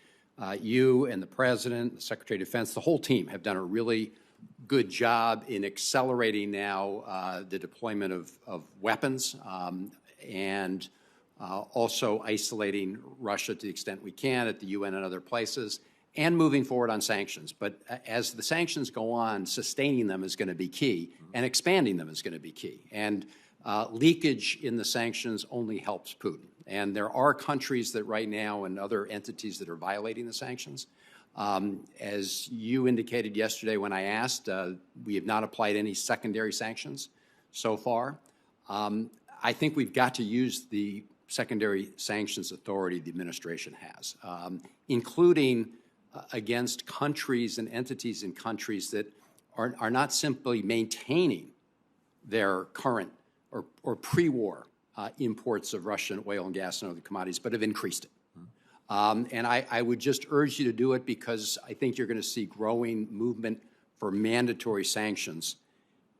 E: you and the President, the Secretary of Defense, the whole team have done a really good job in accelerating now the deployment of weapons and also isolating Russia to the extent we can at the UN and other places, and moving forward on sanctions. But as the sanctions go on, sustaining them is going to be key, and expanding them is going to be key. And leakage in the sanctions only helps Putin. And there are countries that right now and other entities that are violating the sanctions. As you indicated yesterday when I asked, we have not applied any secondary sanctions so far. I think we've got to use the secondary sanctions authority the administration has, including against countries and entities in countries that are not simply maintaining their current or pre-war imports of Russian oil and gas and other commodities, but have increased it. And I would just urge you to do it because I think you're going to see growing movement for mandatory sanctions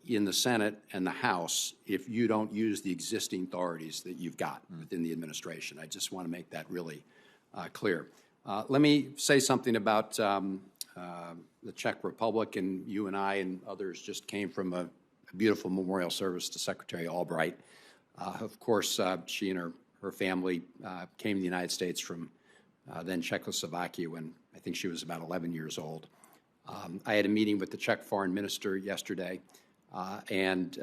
E: in the Senate and the House if you don't use the existing authorities that you've got within the administration. I just want to make that really clear. Let me say something about the Czech Republic, and you and I and others just came from a beautiful memorial service to Secretary Albright. Of course, she and her family came to the United States from then Czechoslovakia when I think she was about 11 years old. I had a meeting with the Czech foreign minister yesterday, and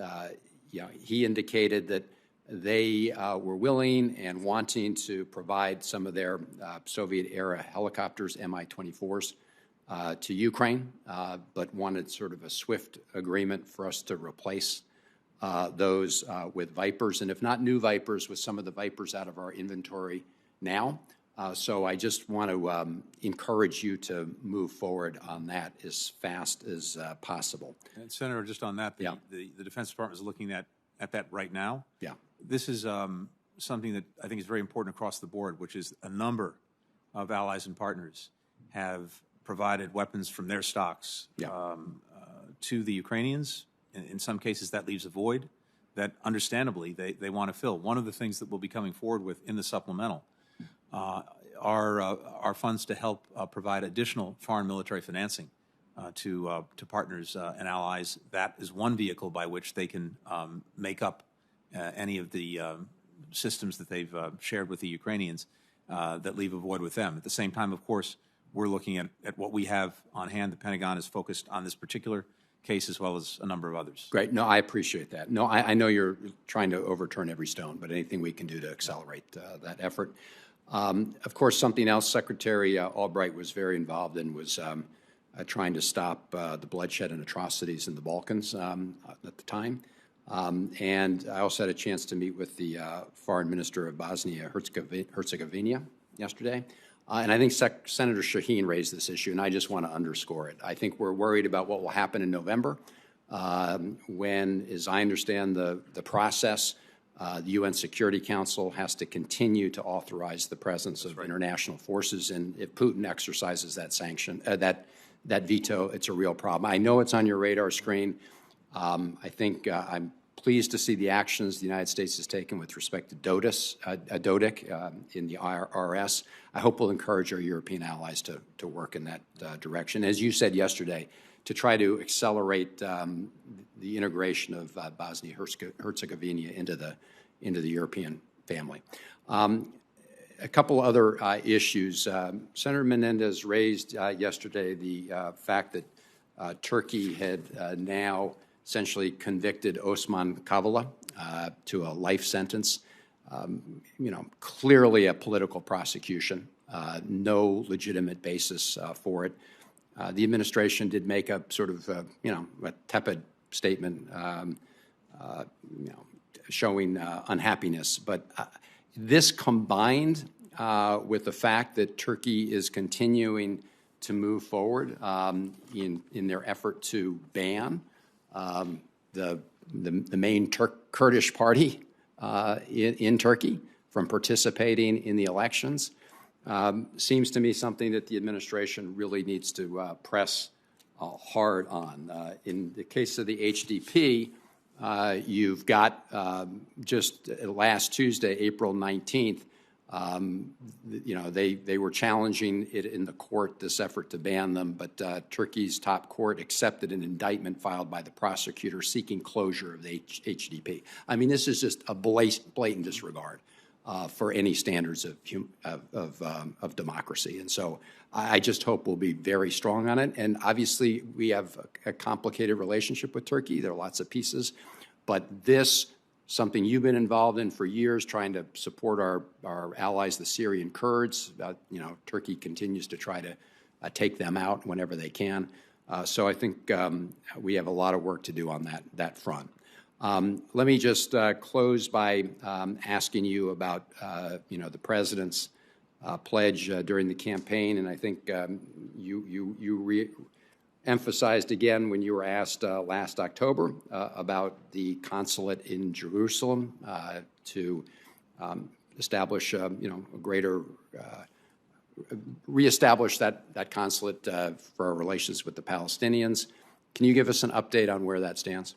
E: he indicated that they were willing and wanting to provide some of their Soviet-era helicopters, Mi-24s, to Ukraine, but wanted sort of a swift agreement for us to replace those with Vipers, and if not new Vipers, with some of the Vipers out of our inventory now. So I just want to encourage you to move forward on that as fast as possible.
D: And Senator, just on that, the Defense Department is looking at that right now.
E: Yeah.
D: This is something that I think is very important across the board, which is a number of allies and partners have provided weapons from their stocks to the Ukrainians. In some cases, that leaves a void that, understandably, they want to fill. One of the things that we'll be coming forward with in the supplemental are funds to help provide additional foreign military financing to partners and allies. That is one vehicle by which they can make up any of the systems that they've shared with the Ukrainians that leave a void with them. At the same time, of course, we're looking at what we have on hand. The Pentagon is focused on this particular case as well as a number of others.
E: Great. No, I appreciate that. No, I know you're trying to overturn every stone, but anything we can do to accelerate that effort. Of course, something else Secretary Albright was very involved in was trying to stop the bloodshed and atrocities in the Balkans at the time. And I also had a chance to meet with the Foreign Minister of Bosnia-Herzegovina yesterday. And I think Senator Shaheen raised this issue, and I just want to underscore it. I think we're worried about what will happen in November when, as I understand the process, the UN Security Council has to continue to authorize the presence of international forces. And if Putin exercises that sanction, that veto, it's a real problem. I know it's on your radar screen. I think I'm pleased to see the actions the United States has taken with respect to DODIC in the IRS. I hope we'll encourage our European allies to work in that direction. As you said yesterday, to try to accelerate the integration of Bosnia-Herzegovina into the European family. A couple other issues. Senator Menendez raised yesterday the fact that Turkey had now essentially convicted Osman Kavala to a life sentence. Clearly a political prosecution, no legitimate basis for it. The administration did make a sort of, a tepid statement showing unhappiness. But this combined with the fact that Turkey is continuing to move forward in their effort to ban the main Kurdish party in Turkey from participating in the elections seems to me something that the administration really needs to press hard on. In the case of the HDP, you've got just last Tuesday, April 19th, they were challenging it in the court, this effort to ban them, but Turkey's top court accepted an indictment filed by the prosecutor seeking closure of the HDP. I mean, this is just a blatant disregard for any standards of democracy. And so I just hope we'll be very strong on it. And obviously, we have a complicated relationship with Turkey. There are lots of pieces. But this, something you've been involved in for years, trying to support our allies, the Syrian Kurds. Turkey continues to try to take them out whenever they can. So I think we have a lot of work to do on that front. Let me just close by asking you about the president's pledge during the campaign, and I think you emphasized again when you were asked last October about the consulate in Jerusalem to establish a greater reestablish that consulate for our relations with the Palestinians. Can you give us an update on where that stands?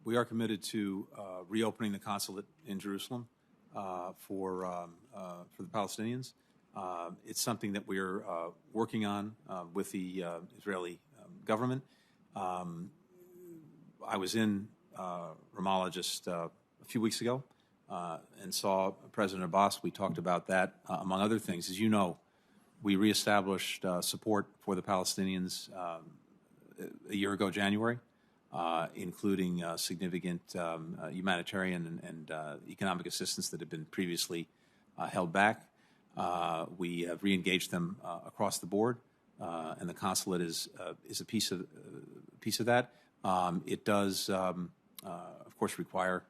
D: We are committed to reopening the consulate in Jerusalem for the Palestinians. It's something that we're working on with the Israeli government. I was in Ramallah just a few weeks ago and saw President Abbas. We talked about that, among other things. As you know, we reestablished support for the Palestinians a year ago, January, including significant humanitarian and economic assistance that had been previously held back. We have re-engaged them across the board, and the consulate is a piece of that. It does, of course, require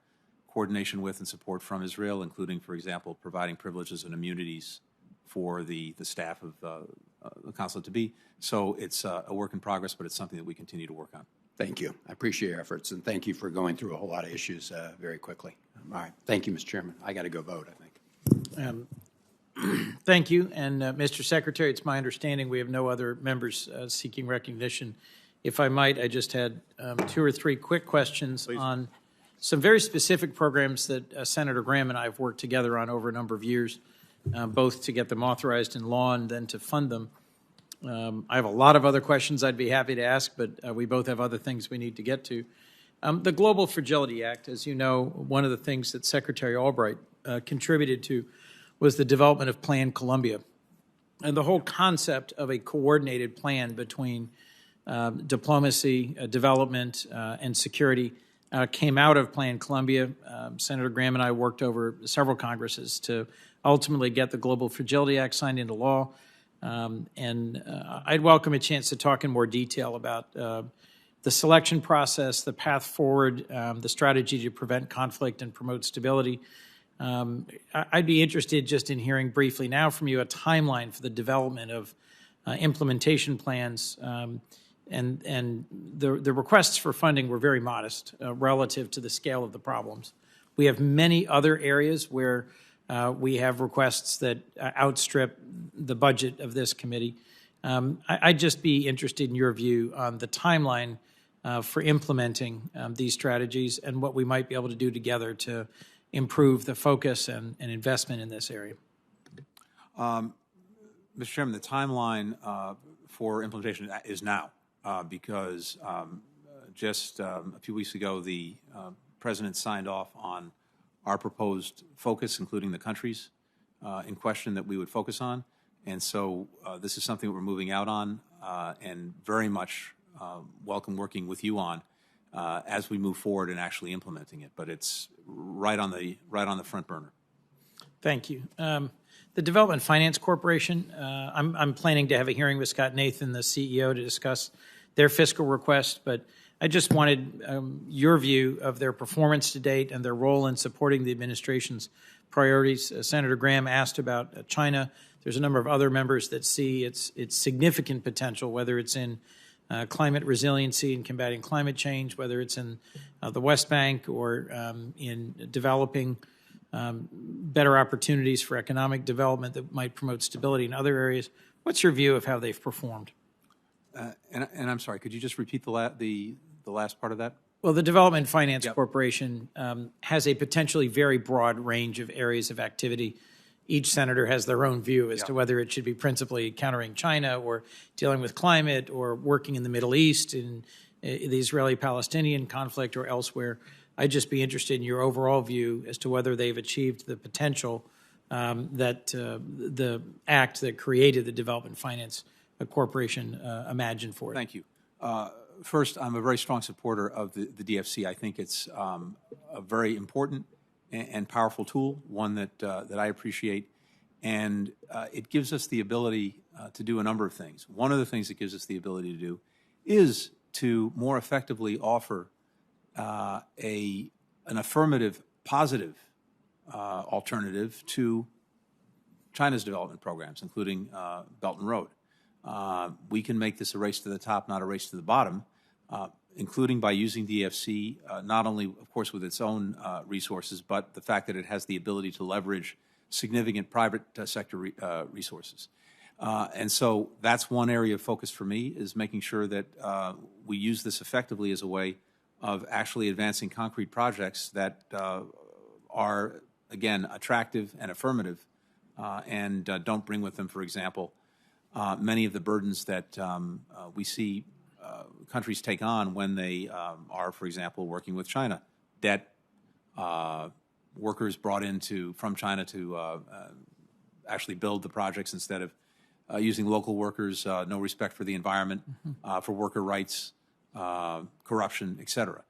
D: coordination with and support from Israel, including, for example, providing privileges and immunities for the staff of the consulate to be. So it's a work in progress, but it's something that we continue to work on.
E: Thank you. I appreciate your efforts, and thank you for going through a whole lot of issues very quickly. All right. Thank you, Mr. Chairman. I got to go vote, I think.
A: Thank you. And, Mr. Secretary, it's my understanding we have no other members seeking recognition. If I might, I just had 2 or 3 quick questions on some very specific programs that Senator Graham and I have worked together on over a number of years, both to get them authorized in law and then to fund them. I have a lot of other questions I'd be happy to ask, but we both have other things we need to get to. The Global Fragility Act, as you know, one of the things that Secretary Albright contributed to was the development of Plan Colombia. And the whole concept of a coordinated plan between diplomacy, development, and security came out of Plan Colombia. Senator Graham and I worked over several Congresses to ultimately get the Global Fragility Act signed into law. I'd welcome a chance to talk in more detail about the selection process, the path forward, the strategy to prevent conflict and promote stability. I'd be interested just in hearing briefly now from you a timeline for the development of implementation plans. And the requests for funding were very modest relative to the scale of the problems. We have many other areas where we have requests that outstrip the budget of this committee. I'd just be interested in your view on the timeline for implementing these strategies and what we might be able to do together to improve the focus and investment in this area.
D: Mr. Chairman, the timeline for implementation is now because just a few weeks ago, the President signed off on our proposed focus, including the countries in question that we would focus on. And so this is something that we're moving out on and very much welcome working with you on as we move forward and actually implementing it. But it's right on the front burner.
A: Thank you. The Development Finance Corporation, I'm planning to have a hearing with Scott Nathan, the CEO, to discuss their fiscal request. But I just wanted your view of their performance to date and their role in supporting the administration's priorities. Senator Graham asked about China. There's a number of other members that see its significant potential, whether it's in climate resiliency and combating climate change, whether it's in the West Bank or in developing better opportunities for economic development that might promote stability in other areas. What's your view of how they've performed?
D: And I'm sorry, could you just repeat the last part of that?
A: Well, the Development Finance Corporation has a potentially very broad range of areas of activity. Each senator has their own view as to whether it should be principally countering China or dealing with climate or working in the Middle East, in the Israeli-Palestinian conflict or elsewhere. I'd just be interested in your overall view as to whether they've achieved the potential that the act that created the Development Finance Corporation imagined for it.
D: Thank you. First, I'm a very strong supporter of the DFC. I think it's a very important and powerful tool, one that I appreciate, and it gives us the ability to do a number of things. One of the things it gives us the ability to do is to more effectively offer an affirmative, positive alternative to China's development programs, including Belt and Road. We can make this a race to the top, not a race to the bottom, including by using DFC, not only, of course, with its own resources, but the fact that it has the ability to leverage significant private sector resources. And so that's one area of focus for me, is making sure that we use this effectively as a way of actually advancing concrete projects that are, again, attractive and affirmative and don't bring with them, for example, many of the burdens that we see countries take on when they are, for example, working with China. Debt, workers brought from China to actually build the projects instead of using local workers, no respect for the environment, for worker rights, corruption, et cetera.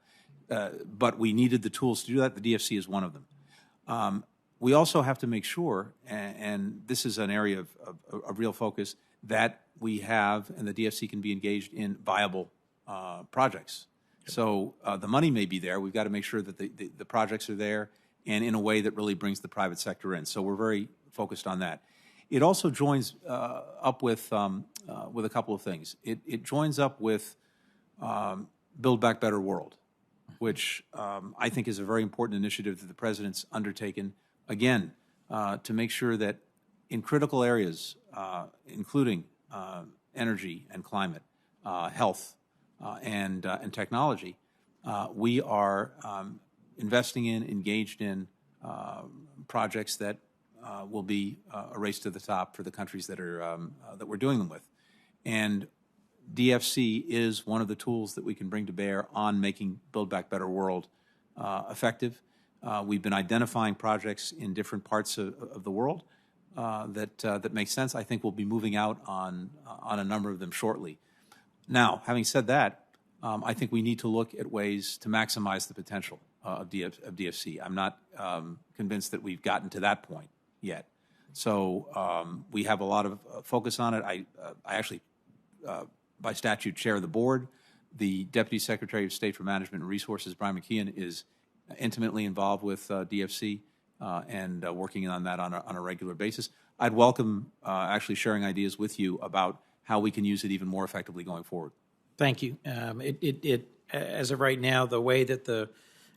D: But we needed the tools to do that. The DFC is one of them. We also have to make sure, and this is an area of real focus, that we have and the DFC can be engaged in viable projects. So the money may be there. We've got to make sure that the projects are there and in a way that really brings the private sector in. So we're very focused on that. It also joins up with a couple of things. It joins up with Build Back Better World, which I think is a very important initiative that the President's undertaken, again, to make sure that in critical areas, including energy and climate, health, and technology, we are investing in, engaged in projects that will be a race to the top for the countries that we're doing them with. And DFC is one of the tools that we can bring to bear on making Build Back Better World effective. We've been identifying projects in different parts of the world that make sense. I think we'll be moving out on a number of them shortly. Now, having said that, I think we need to look at ways to maximize the potential of DFC. I'm not convinced that we've gotten to that point yet. So we have a lot of focus on it. I actually, by statute, chair the board. The Deputy Secretary of State for Management and Resources, Brian McKeon, is intimately involved with DFC and working on that on a regular basis. I'd welcome actually sharing ideas with you about how we can use it even more effectively going forward.
A: Thank you. As of right now, the way that the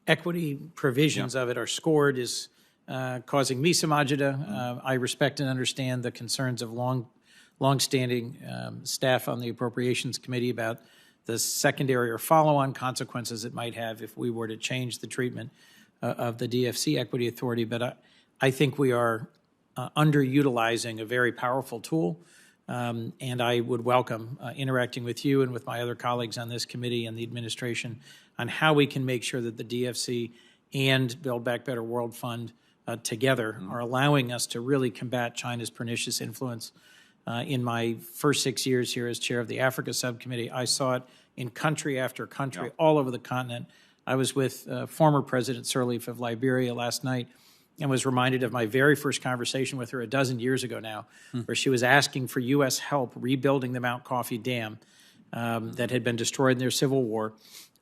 A: equity provisions of it are scored is causing me some agita. I respect and understand the concerns of longstanding staff on the Appropriations Committee about the secondary or follow-on consequences it might have if we were to change the treatment of the DFC Equity Authority. But I think we are underutilizing a very powerful tool, and I would welcome interacting with you and with my other colleagues on this committee and the administration on how we can make sure that the DFC and Build Back Better World Fund together are allowing us to really combat China's pernicious influence. In my first 6 years here as chair of the Africa Subcommittee, I saw it in country after country, all over the continent. I was with former President Sirleaf of Liberia last night and was reminded of my very first conversation with her a dozen years ago now, where she was asking for U.S. help rebuilding the Mount Coffee Dam that had been destroyed in their civil war.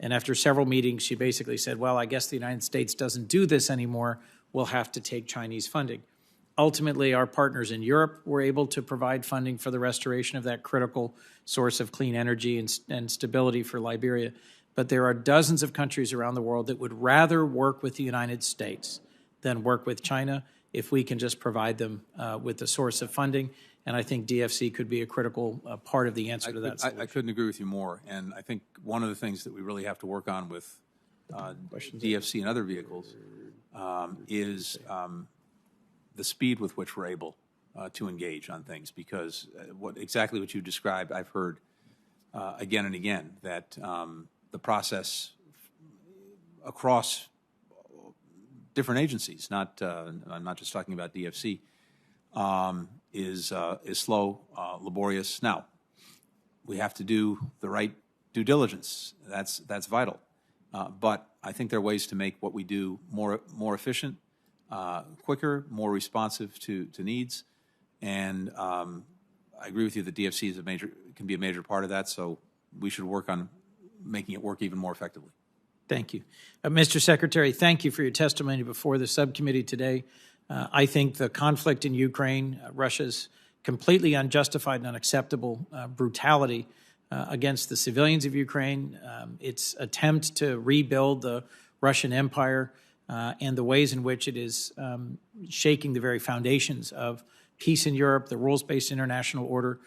A: And after several meetings, she basically said, well, I guess the United States doesn't do this anymore. We'll have to take Chinese funding. Ultimately, our partners in Europe were able to provide funding for the restoration of that critical source of clean energy and stability for Liberia. But there are dozens of countries around the world that would rather work with the United States than work with China if we can just provide them with the source of funding. And I think DFC could be a critical part of the answer to that solution.
D: I couldn't agree with you more. And I think one of the things that we really have to work on with DFC and other vehicles is the speed with which we're able to engage on things, because exactly what you described, I've heard again and again, that the process across different agencies, I'm not just talking about DFC, is slow, laborious. Now, we have to do the right due diligence. That's vital. But I think there are ways to make what we do more efficient, quicker, more responsive to needs, and I agree with you that DFC can be a major part of that. So we should work on making it work even more effectively.
A: Thank you. Mr. Secretary, thank you for your testimony before the subcommittee today. I think the conflict in Ukraine, Russia's completely unjustified and unacceptable brutality against the civilians of Ukraine, its attempt to rebuild the Russian Empire, and the ways in which it is shaking the very foundations of peace in Europe, the rules-based international order,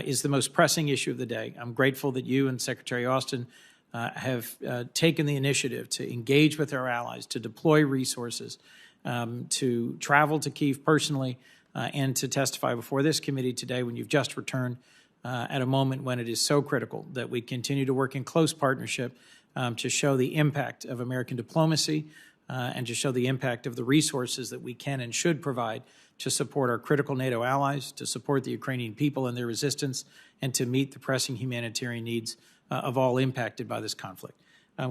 A: is the most pressing issue of the day. I'm grateful that you and Secretary Austin have taken the initiative to engage with our allies, to deploy resources, to travel to Kyiv personally, and to testify before this committee today when you've just returned at a moment when it is so critical that we continue to work in close partnership to show the impact of American diplomacy and to show the impact of the resources that we can and should provide to support our critical NATO allies, to support the Ukrainian people and their resistance, and to meet the pressing humanitarian needs of all impacted by this conflict.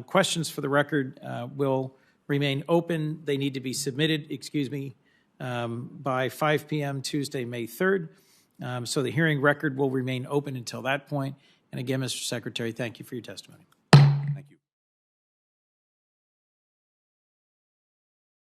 A: Questions for the record will remain open. They need to be submitted, by 5 p.m. Tuesday, May 3rd. So the hearing record will remain open until that point. And again, Mr. Secretary, thank you for your testimony.